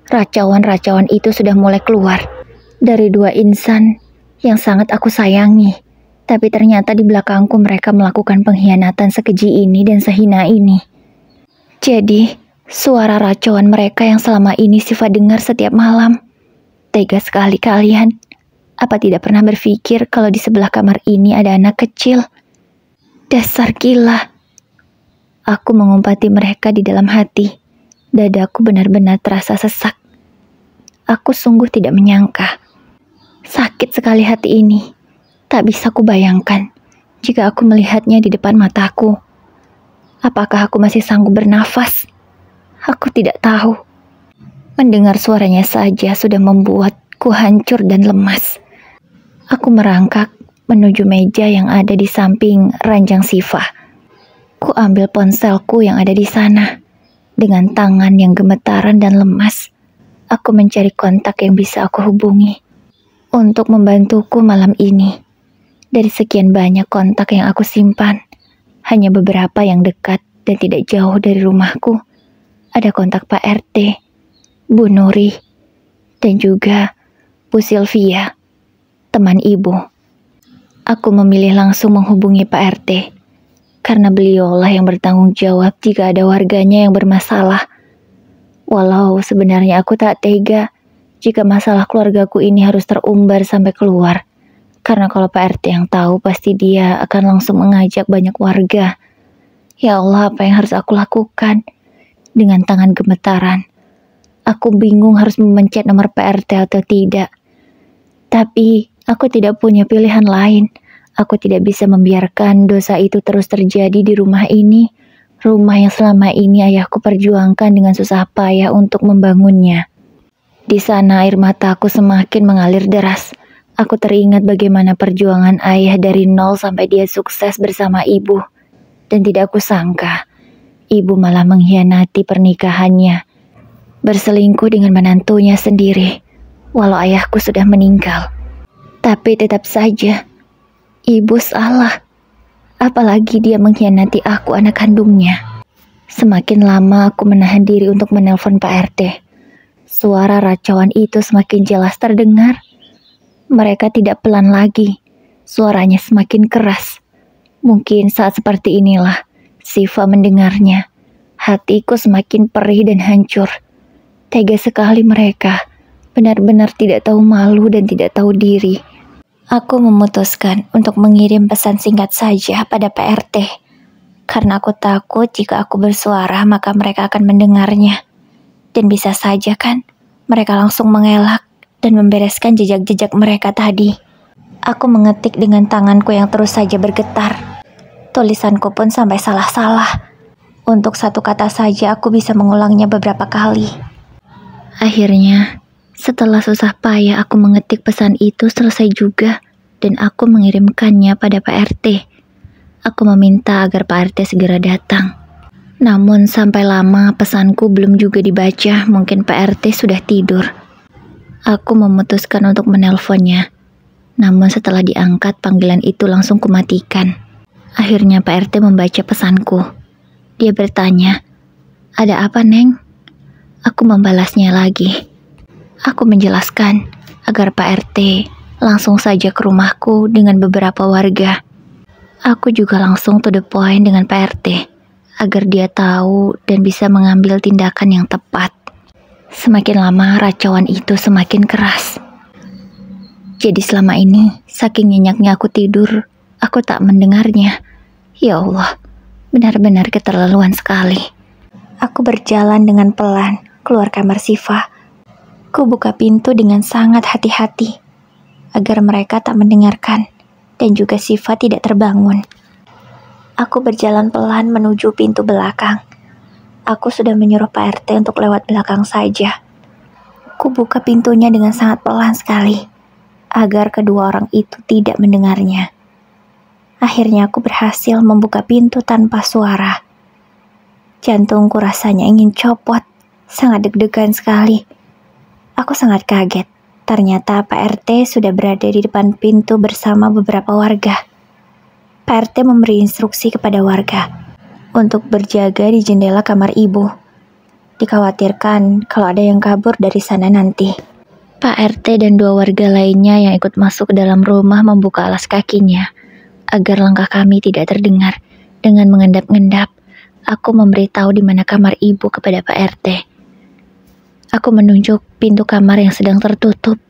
Racauan-racauan itu sudah mulai keluar dari dua insan yang sangat aku sayangi. Tapi ternyata di belakangku mereka melakukan pengkhianatan sekeji ini dan sehina ini. Jadi, suara racauan mereka yang selama ini Siva dengar setiap malam. Tega sekali kalian. Apa tidak pernah berpikir kalau di sebelah kamar ini ada anak kecil? Dasar gila. Aku mengumpati mereka di dalam hati. Dadaku benar-benar terasa sesak. Aku sungguh tidak menyangka. Sakit sekali hati ini. Tak bisa kubayangkan jika aku melihatnya di depan mataku. Apakah aku masih sanggup bernafas? Aku tidak tahu. Mendengar suaranya saja sudah membuatku hancur dan lemas. Aku merangkak menuju meja yang ada di samping ranjang Siva. Ku ambil ponselku yang ada di sana Dengan tangan yang gemetaran dan lemas, aku mencari kontak yang bisa aku hubungi untuk membantuku malam ini. Dari sekian banyak kontak yang aku simpan, hanya beberapa yang dekat dan tidak jauh dari rumahku. Ada kontak Pak RT, Bu Nuri, dan juga Bu Sylvia, teman ibu. Aku memilih langsung menghubungi Pak RT, karena beliaulah yang bertanggung jawab jika ada warganya yang bermasalah. Walau sebenarnya aku tak tega jika masalah keluargaku ini harus terumbar sampai keluar. Karena kalau Pak RT yang tahu, pasti dia akan langsung mengajak banyak warga. Ya Allah, apa yang harus aku lakukan? Dengan tangan gemetaran, aku bingung harus memencet nomor Pak RT atau tidak. Tapi aku tidak punya pilihan lain. Aku tidak bisa membiarkan dosa itu terus terjadi di rumah ini. Rumah yang selama ini ayahku perjuangkan dengan susah payah untuk membangunnya. Di sana air mataku semakin mengalir deras. Aku teringat bagaimana perjuangan ayah dari nol sampai dia sukses bersama ibu. Dan tidak kusangka, ibu malah mengkhianati pernikahannya, berselingkuh dengan menantunya sendiri, walau ayahku sudah meninggal. Tapi tetap saja, ibu salah. Apalagi dia mengkhianati aku, anak kandungnya. Semakin lama aku menahan diri untuk menelpon Pak RT. Suara racauan itu semakin jelas terdengar. Mereka tidak pelan lagi. Suaranya semakin keras. Mungkin saat seperti inilah Siva mendengarnya. Hatiku semakin perih dan hancur. Tega sekali mereka. Benar-benar tidak tahu malu dan tidak tahu diri. Aku memutuskan untuk mengirim pesan singkat saja pada Pak RT. Karena aku takut jika aku bersuara maka mereka akan mendengarnya. Dan bisa saja kan, mereka langsung mengelak dan membereskan jejak-jejak mereka tadi. Aku mengetik dengan tanganku yang terus saja bergetar. Tulisanku pun sampai salah-salah. Untuk satu kata saja aku bisa mengulangnya beberapa kali. Akhirnya, setelah susah payah aku mengetik pesan itu selesai juga. Dan aku mengirimkannya pada Pak RT. Aku meminta agar Pak RT segera datang. Namun sampai lama pesanku belum juga dibaca. Mungkin Pak RT sudah tidur. Aku memutuskan untuk menelponnya. Namun setelah diangkat, panggilan itu langsung kumatikan. Akhirnya Pak RT membaca pesanku. Dia bertanya, "Ada apa, Neng?" Aku membalasnya lagi. Aku menjelaskan agar Pak RT langsung saja ke rumahku dengan beberapa warga. Aku juga langsung to the point dengan Pak RT, agar dia tahu dan bisa mengambil tindakan yang tepat. Semakin lama racauan itu semakin keras. Jadi selama ini, saking nyenyaknya aku tidur, aku tak mendengarnya. Ya Allah, benar-benar keterlaluan sekali. Aku berjalan dengan pelan keluar kamar Siva. Ku buka pintu dengan sangat hati-hati, agar mereka tak mendengarkan, dan juga Siva tidak terbangun. Aku berjalan pelan menuju pintu belakang. Aku sudah menyuruh Pak RT untuk lewat belakang saja. Ku buka pintunya dengan sangat pelan sekali, agar kedua orang itu tidak mendengarnya. Akhirnya aku berhasil membuka pintu tanpa suara. Jantungku rasanya ingin copot, sangat deg-degan sekali. Aku sangat kaget. Ternyata Pak RT sudah berada di depan pintu bersama beberapa warga. Pak RT memberi instruksi kepada warga untuk berjaga di jendela kamar ibu. Dikhawatirkan kalau ada yang kabur dari sana nanti. Pak RT dan dua warga lainnya yang ikut masuk ke dalam rumah membuka alas kakinya agar langkah kami tidak terdengar. Dengan mengendap-endap, aku memberitahu di mana kamar ibu kepada Pak RT. Aku menunjuk pintu kamar yang sedang tertutup.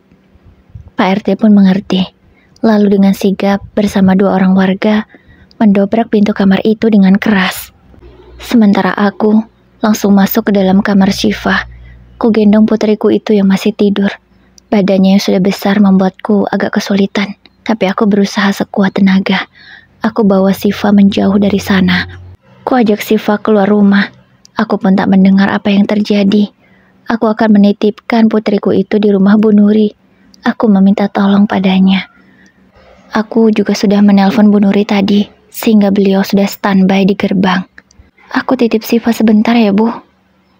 Pak RT pun mengerti. Lalu dengan sigap bersama dua orang warga mendobrak pintu kamar itu dengan keras. Sementara aku langsung masuk ke dalam kamar Siva. Ku gendong putriku itu yang masih tidur. Badannya yang sudah besar membuatku agak kesulitan. Tapi aku berusaha sekuat tenaga. Aku bawa Siva menjauh dari sana. Ku ajak Siva keluar rumah. Aku pun tak mendengar apa yang terjadi. Aku akan menitipkan putriku itu di rumah Bu Nuri. Aku meminta tolong padanya. Aku juga sudah menelpon Bu Nuri tadi, sehingga beliau sudah standby di gerbang. Aku titip Siva sebentar ya, Bu.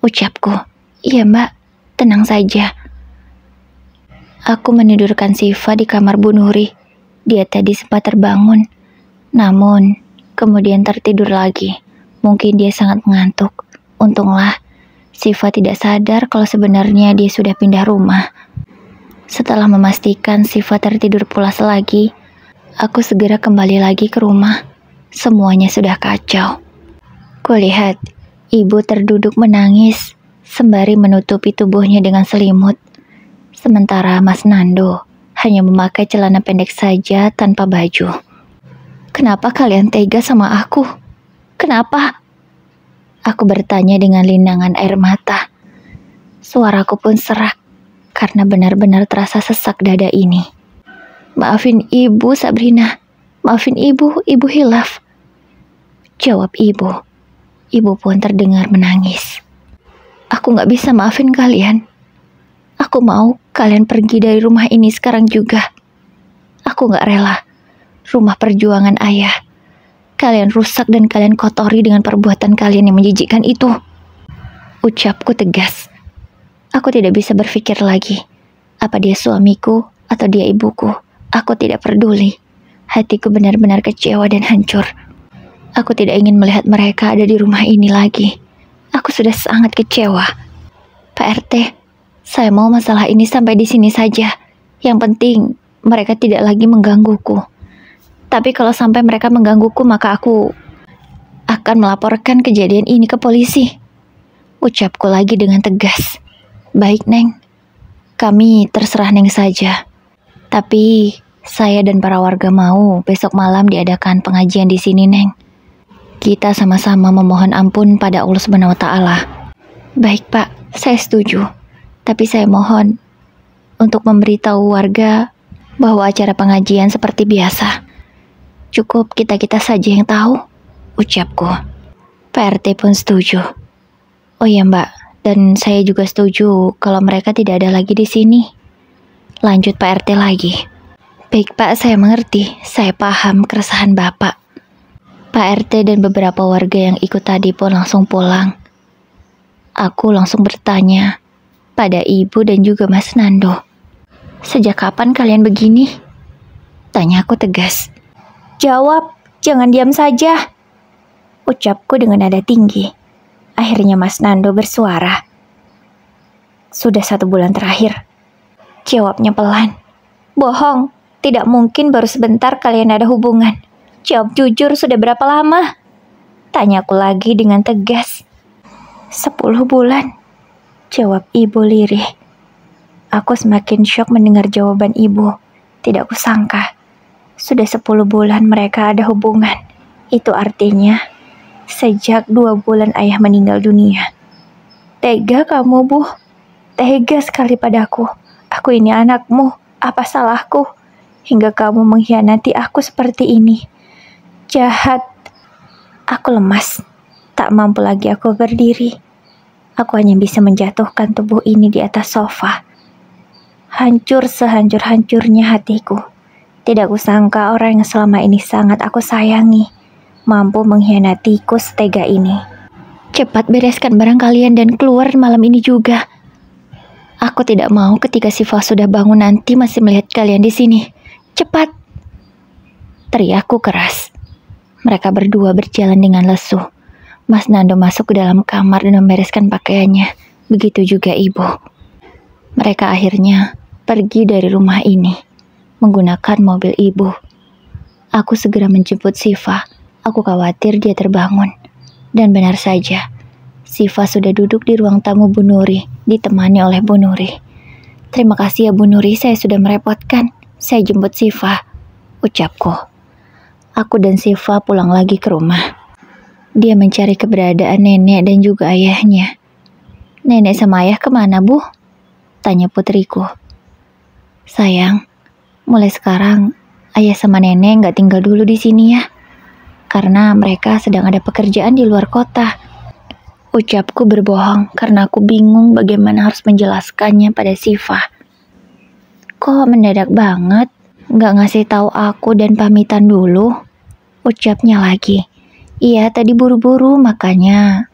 Ucapku, iya Mbak, tenang saja. Aku menidurkan Siva di kamar Bu Nuri. Dia tadi sempat terbangun, namun kemudian tertidur lagi. Mungkin dia sangat mengantuk. Untunglah, Siva tidak sadar kalau sebenarnya dia sudah pindah rumah. Setelah memastikan Siva tertidur pulas lagi, aku segera kembali lagi ke rumah. Semuanya sudah kacau. Kulihat ibu terduduk menangis sembari menutupi tubuhnya dengan selimut. Sementara Mas Nando hanya memakai celana pendek saja tanpa baju. Kenapa kalian tega sama aku? Kenapa? Aku bertanya dengan linangan air mata. Suaraku pun serak karena benar-benar terasa sesak dada ini. Maafin ibu Sabrina, maafin ibu Hilaf. Jawab ibu. Ibu pun terdengar menangis. Aku gak bisa maafin kalian. Aku mau kalian pergi dari rumah ini sekarang juga. Aku gak rela. Rumah perjuangan ayah. Kalian rusak dan kalian kotori dengan perbuatan kalian yang menjijikkan itu. Ucapku tegas. Aku tidak bisa berpikir lagi. Apa dia suamiku atau dia ibuku? Aku tidak peduli. Hatiku benar-benar kecewa dan hancur. Aku tidak ingin melihat mereka ada di rumah ini lagi. Aku sudah sangat kecewa. Pak RT, saya mau masalah ini sampai di sini saja. Yang penting mereka tidak lagi menggangguku. Tapi kalau sampai mereka menggangguku, maka aku akan melaporkan kejadian ini ke polisi. Ucapku lagi dengan tegas. Baik, Neng. Kami terserah Neng saja. Tapi saya dan para warga mau besok malam diadakan pengajian di sini, Neng. Kita sama-sama memohon ampun pada Allah Subhanahu wa Ta'ala. Baik, Pak. Saya setuju. Tapi saya mohon untuk memberitahu warga bahwa acara pengajian seperti biasa. Cukup kita-kita saja yang tahu, ucapku. Pak RT pun setuju. Oh iya Mbak, dan saya juga setuju kalau mereka tidak ada lagi di sini. Lanjut Pak RT lagi. Baik Pak, saya mengerti. Saya paham keresahan Bapak. Pak RT dan beberapa warga yang ikut tadi pun langsung pulang. Aku langsung bertanya pada ibu dan juga Mas Nando. Sejak kapan kalian begini? Tanya aku tegas. Jawab, jangan diam saja. Ucapku dengan nada tinggi. Akhirnya Mas Nando bersuara. Sudah 1 bulan terakhir. Jawabnya pelan. Bohong, tidak mungkin baru sebentar kalian ada hubungan. Jawab jujur, sudah berapa lama? Tanyaku lagi dengan tegas. 10 bulan. Jawab ibu lirih. Aku semakin syok mendengar jawaban ibu. Tidak kusangka. Sudah 10 bulan mereka ada hubungan. Itu artinya sejak 2 bulan ayah meninggal dunia. Tega kamu, Bu. Tega sekali padaku. Aku ini anakmu. Apa salahku? Hingga kamu mengkhianati aku seperti ini. Jahat. Aku lemas. Tak mampu lagi aku berdiri. Aku hanya bisa menjatuhkan tubuh ini di atas sofa. Hancur sehancur-hancurnya hatiku. Tidak kusangka orang yang selama ini sangat aku sayangi mampu mengkhianatiku setega ini. Cepat bereskan barang kalian dan keluar malam ini juga. Aku tidak mau ketika Siva sudah bangun nanti masih melihat kalian di sini. Cepat! Teriakku keras. Mereka berdua berjalan dengan lesu. Mas Nando masuk ke dalam kamar dan membereskan pakaiannya. Begitu juga ibu. Mereka akhirnya pergi dari rumah ini menggunakan mobil ibu. Aku segera menjemput Siva. Aku khawatir dia terbangun. Dan benar saja, Siva sudah duduk di ruang tamu Bu Nuri, ditemani oleh Bu Nuri. Terima kasih ya Bu Nuri, saya sudah merepotkan. Saya jemput Siva, ucapku. Aku dan Siva pulang lagi ke rumah. Dia mencari keberadaan nenek dan juga ayahnya. Nenek sama ayah kemana, Bu? Tanya putriku. Sayang, mulai sekarang ayah sama nenek nggak tinggal dulu di sini ya, karena mereka sedang ada pekerjaan di luar kota. Ucapku berbohong karena aku bingung bagaimana harus menjelaskannya pada Siva. Kok mendadak banget, nggak ngasih tahu aku dan pamitan dulu? Ucapnya lagi. Iya, tadi buru-buru makanya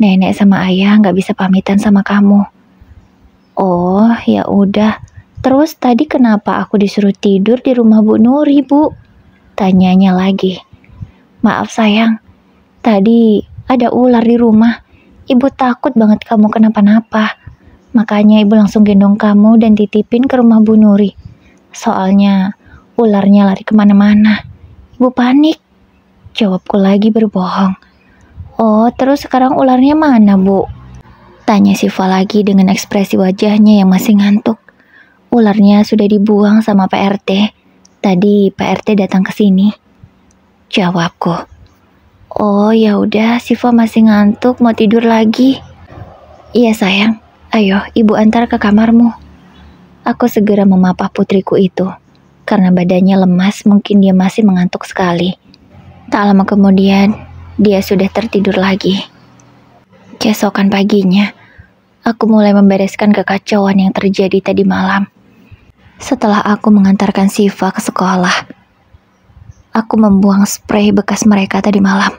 nenek sama ayah nggak bisa pamitan sama kamu. Oh, ya udah. Terus tadi kenapa aku disuruh tidur di rumah Bu Nuri, Bu? Tanyanya lagi. Maaf sayang, tadi ada ular di rumah. Ibu takut banget kamu kenapa-napa. Makanya ibu langsung gendong kamu dan titipin ke rumah Bu Nuri. Soalnya ularnya lari kemana-mana. Ibu panik. Jawabku lagi berbohong. Oh, terus sekarang ularnya mana, Bu? Tanya Siva lagi dengan ekspresi wajahnya yang masih ngantuk. Ularnya sudah dibuang sama PRT. Tadi PRT datang ke sini. Jawabku. Oh, ya udah, Siva masih ngantuk, mau tidur lagi. Iya sayang, ayo ibu antar ke kamarmu. Aku segera memapah putriku itu. Karena badannya lemas, mungkin dia masih mengantuk sekali. Tak lama kemudian, dia sudah tertidur lagi. Keesokan paginya, aku mulai membereskan kekacauan yang terjadi tadi malam. Setelah aku mengantarkan Siva ke sekolah, aku membuang spray bekas mereka tadi malam.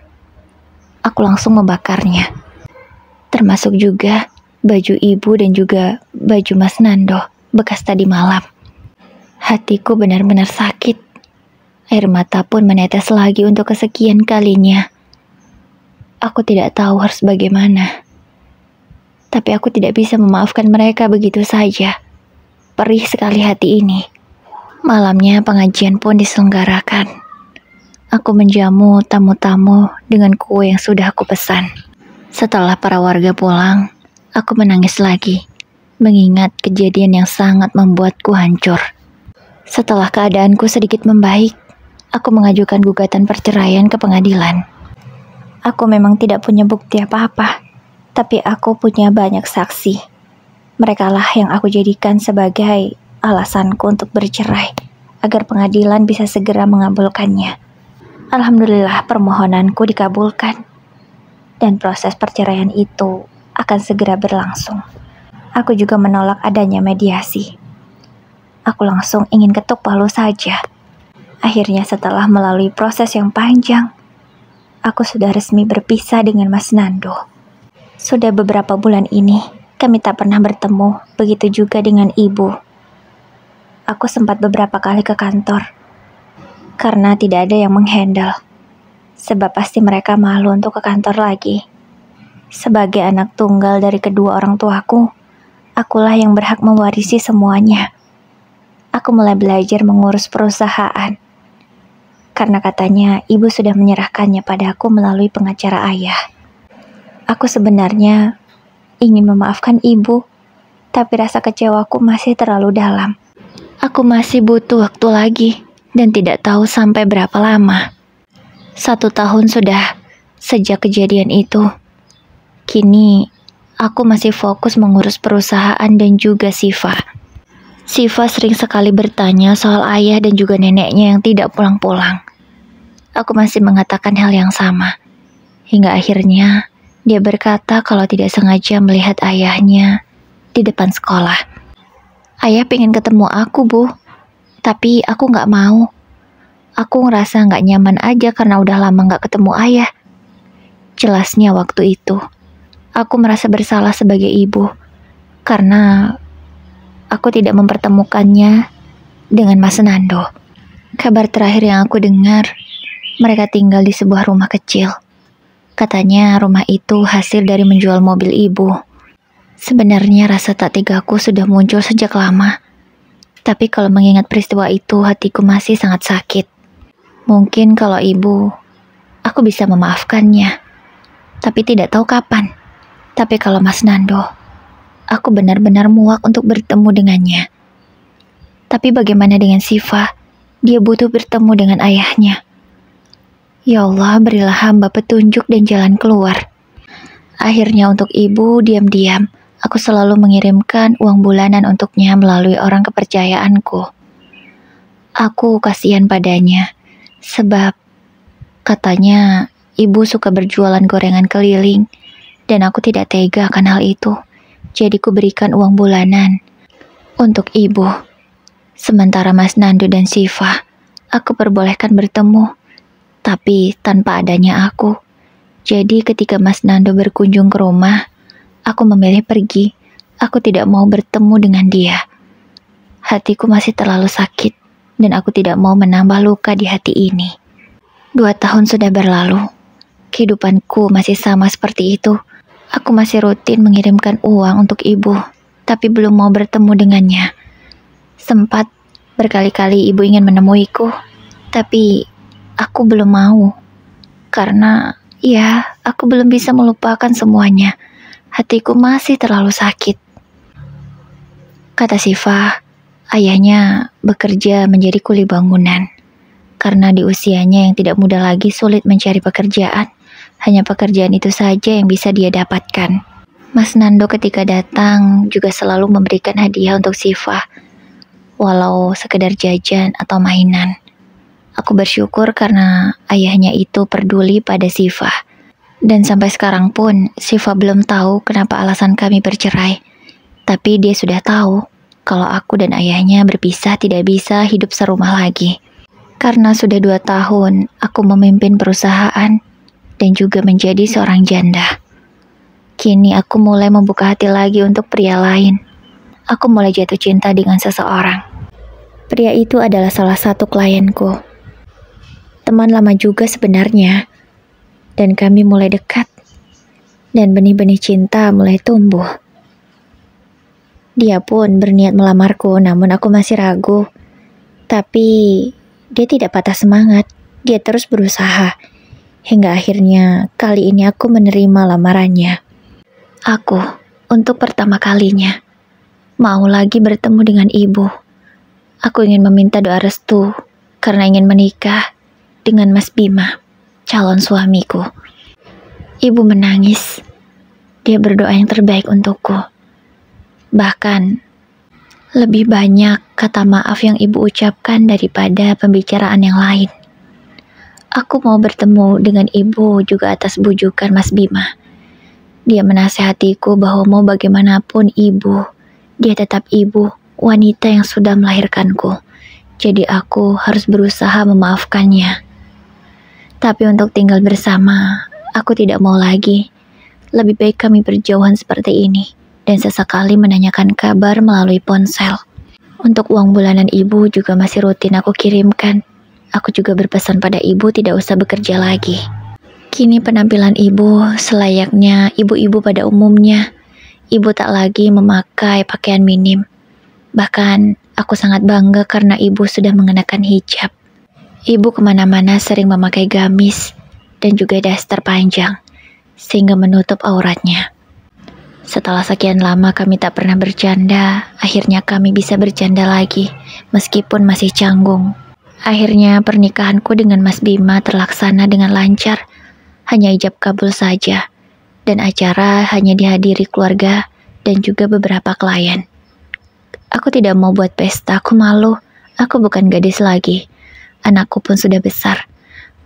Aku langsung membakarnya. Termasuk juga baju ibu dan juga baju Mas Nando bekas tadi malam. Hatiku benar-benar sakit. Air mata pun menetes lagi untuk kesekian kalinya. Aku tidak tahu harus bagaimana. Tapi aku tidak bisa memaafkan mereka begitu saja. Perih sekali hati ini. Malamnya pengajian pun diselenggarakan. Aku menjamu tamu-tamu dengan kue yang sudah aku pesan. Setelah para warga pulang, aku menangis lagi, mengingat kejadian yang sangat membuatku hancur. Setelah keadaanku sedikit membaik, aku mengajukan gugatan perceraian ke pengadilan. Aku memang tidak punya bukti apa-apa, tapi aku punya banyak saksi. Merekalah yang aku jadikan sebagai alasanku untuk bercerai, agar pengadilan bisa segera mengabulkannya. Alhamdulillah permohonanku dikabulkan, dan proses perceraian itu akan segera berlangsung. Aku juga menolak adanya mediasi. Aku langsung ingin ketuk palu saja. Akhirnya setelah melalui proses yang panjang, aku sudah resmi berpisah dengan Mas Nando. Sudah beberapa bulan ini, kami tak pernah bertemu, begitu juga dengan ibu. Aku sempat beberapa kali ke kantor, karena tidak ada yang menghandle. Sebab pasti mereka malu untuk ke kantor lagi. Sebagai anak tunggal dari kedua orang tuaku, akulah yang berhak mewarisi semuanya. Aku mulai belajar mengurus perusahaan. Karena katanya ibu sudah menyerahkannya padaku melalui pengacara ayah. Aku sebenarnya ingin memaafkan ibu, tapi rasa kecewaku masih terlalu dalam. Aku masih butuh waktu lagi, dan tidak tahu sampai berapa lama. 1 tahun sudah sejak kejadian itu. Kini, aku masih fokus mengurus perusahaan dan juga Siva. Siva sering sekali bertanya soal ayah dan juga neneknya yang tidak pulang-pulang. Aku masih mengatakan hal yang sama. Hingga akhirnya, dia berkata kalau tidak sengaja melihat ayahnya di depan sekolah. Ayah pengen ketemu aku, Bu. Tapi aku gak mau. Aku ngerasa gak nyaman aja karena udah lama gak ketemu ayah. Jelasnya waktu itu, aku merasa bersalah sebagai ibu. Karena aku tidak mempertemukannya dengan Mas Nando. Kabar terakhir yang aku dengar, mereka tinggal di sebuah rumah kecil. Katanya rumah itu hasil dari menjual mobil ibu. Sebenarnya rasa tak tegaku sudah muncul sejak lama. Tapi kalau mengingat peristiwa itu, hatiku masih sangat sakit. Mungkin kalau ibu, aku bisa memaafkannya. Tapi tidak tahu kapan. Tapi kalau Mas Nando, aku benar-benar muak untuk bertemu dengannya. Tapi bagaimana dengan Siva? Dia butuh bertemu dengan ayahnya. Ya Allah, berilah hamba petunjuk dan jalan keluar. Akhirnya untuk ibu, diam-diam, aku selalu mengirimkan uang bulanan untuknya melalui orang kepercayaanku. Aku kasihan padanya, sebab katanya ibu suka berjualan gorengan keliling, dan aku tidak tega akan hal itu. Jadi ku berikan uang bulanan untuk ibu. Sementara Mas Nando dan Siva, aku perbolehkan bertemu, tapi tanpa adanya aku. Jadi ketika Mas Nando berkunjung ke rumah, aku memilih pergi. Aku tidak mau bertemu dengan dia. Hatiku masih terlalu sakit, dan aku tidak mau menambah luka di hati ini. 2 tahun sudah berlalu. Kehidupanku masih sama seperti itu. Aku masih rutin mengirimkan uang untuk ibu, tapi belum mau bertemu dengannya. Sempat berkali-kali ibu ingin menemuiku, tapi aku belum mau. Karena, ya, aku belum bisa melupakan semuanya. Hatiku masih terlalu sakit. Kata Syifa, ayahnya bekerja menjadi kuli bangunan. Karena di usianya yang tidak muda lagi sulit mencari pekerjaan. Hanya pekerjaan itu saja yang bisa dia dapatkan. Mas Nando ketika datang juga selalu memberikan hadiah untuk Syifa, walau sekedar jajan atau mainan. Aku bersyukur karena ayahnya itu peduli pada Syifa. Dan sampai sekarang pun Syifa belum tahu kenapa alasan kami bercerai. Tapi dia sudah tahu kalau aku dan ayahnya berpisah tidak bisa hidup serumah lagi. Karena sudah 2 tahun aku memimpin perusahaan dan juga menjadi seorang janda. Kini aku mulai membuka hati lagi untuk pria lain. Aku mulai jatuh cinta dengan seseorang. Pria itu adalah salah satu klienku. Teman lama juga sebenarnya. Dan kami mulai dekat. Dan benih-benih cinta mulai tumbuh. Dia pun berniat melamarku, namun aku masih ragu. Tapi dia tidak patah semangat. Dia terus berusaha. Hingga akhirnya kali ini aku menerima lamarannya. Aku, untuk pertama kalinya, mau lagi bertemu dengan ibu. Aku ingin meminta doa restu karena ingin menikah dengan Mas Bima, calon suamiku. Ibu menangis. Dia berdoa yang terbaik untukku. Bahkan, lebih banyak kata maaf yang ibu ucapkan daripada pembicaraan yang lain. Aku mau bertemu dengan ibu juga atas bujukan Mas Bima. Dia menasihatiku bahwa mau bagaimanapun ibu, dia tetap ibu, wanita yang sudah melahirkanku. Jadi aku harus berusaha memaafkannya. Tapi untuk tinggal bersama, aku tidak mau lagi. Lebih baik kami berjauhan seperti ini. Dan sesekali menanyakan kabar melalui ponsel. Untuk uang bulanan ibu juga masih rutin aku kirimkan. Aku juga berpesan pada ibu tidak usah bekerja lagi. Kini penampilan ibu selayaknya ibu-ibu pada umumnya. Ibu tak lagi memakai pakaian minim. Bahkan aku sangat bangga karena ibu sudah mengenakan hijab. Ibu kemana-mana sering memakai gamis dan juga daster panjang, sehingga menutup auratnya. Setelah sekian lama kami tak pernah bercanda, akhirnya kami bisa bercanda lagi, meskipun masih canggung. Akhirnya pernikahanku dengan Mas Bima terlaksana dengan lancar, hanya ijab kabul saja, dan acara hanya dihadiri keluarga dan juga beberapa klien. Aku tidak mau buat pesta, aku malu, aku bukan gadis lagi, anakku pun sudah besar.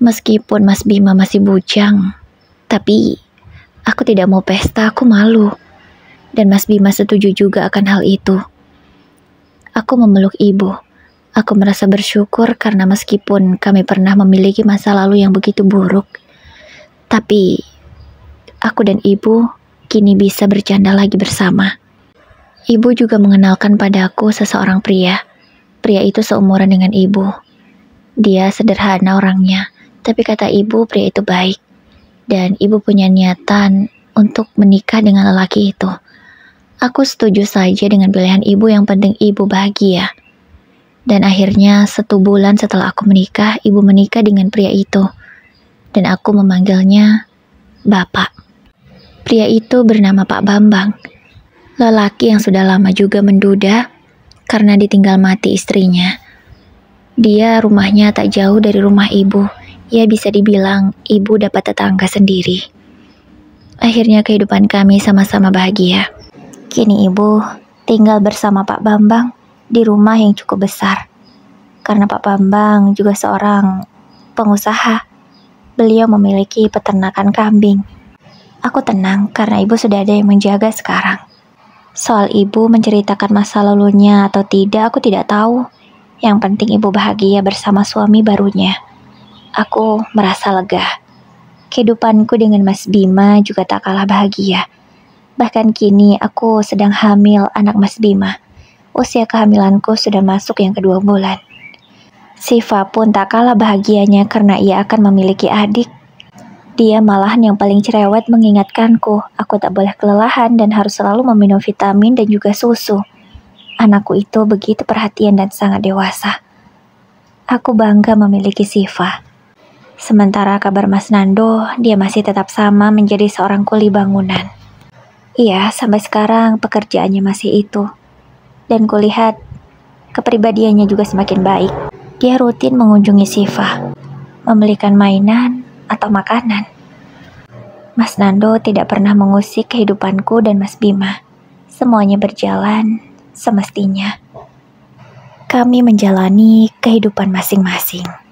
Meskipun Mas Bima masih bujang, tapi aku tidak mau pesta, aku malu. Dan Mas Bima setuju juga akan hal itu. Aku memeluk ibu. Aku merasa bersyukur karena meskipun kami pernah memiliki masa lalu yang begitu buruk, tapi aku dan ibu kini bisa bercanda lagi bersama. Ibu juga mengenalkan padaku seseorang pria. Pria itu seumuran dengan ibu. Dia sederhana orangnya, tapi kata ibu pria itu baik. Dan ibu punya niatan untuk menikah dengan lelaki itu. Aku setuju saja dengan pilihan ibu, yang penting ibu bahagia. Dan akhirnya 1 bulan setelah aku menikah, ibu menikah dengan pria itu. Dan aku memanggilnya Bapak. Pria itu bernama Pak Bambang. Lelaki yang sudah lama juga menduda karena ditinggal mati istrinya. Dia rumahnya tak jauh dari rumah ibu. Ya bisa dibilang ibu dapat tetangga sendiri. Akhirnya kehidupan kami sama-sama bahagia. Kini ibu tinggal bersama Pak Bambang di rumah yang cukup besar. Karena Pak Bambang juga seorang pengusaha. Beliau memiliki peternakan kambing. Aku tenang karena ibu sudah ada yang menjaga sekarang. Soal ibu menceritakan masa lalunya atau tidak, aku tidak tahu. Yang penting ibu bahagia bersama suami barunya. Aku merasa lega. Kehidupanku dengan Mas Bima juga tak kalah bahagia. Bahkan kini aku sedang hamil anak Mas Bima. Usia kehamilanku sudah masuk yang kedua bulan. Siva pun tak kalah bahagianya karena ia akan memiliki adik. Dia malahan yang paling cerewet mengingatkanku, aku tak boleh kelelahan dan harus selalu meminum vitamin dan juga susu. Anakku itu begitu perhatian dan sangat dewasa. Aku bangga memiliki Siva. Sementara kabar Mas Nando, dia masih tetap sama menjadi seorang kuli bangunan. Iya, sampai sekarang pekerjaannya masih itu. Dan kulihat kepribadiannya juga semakin baik. Dia rutin mengunjungi Siva, membelikan mainan atau makanan. Mas Nando tidak pernah mengusik kehidupanku dan Mas Bima. Semuanya berjalan semestinya. Kami menjalani kehidupan masing-masing.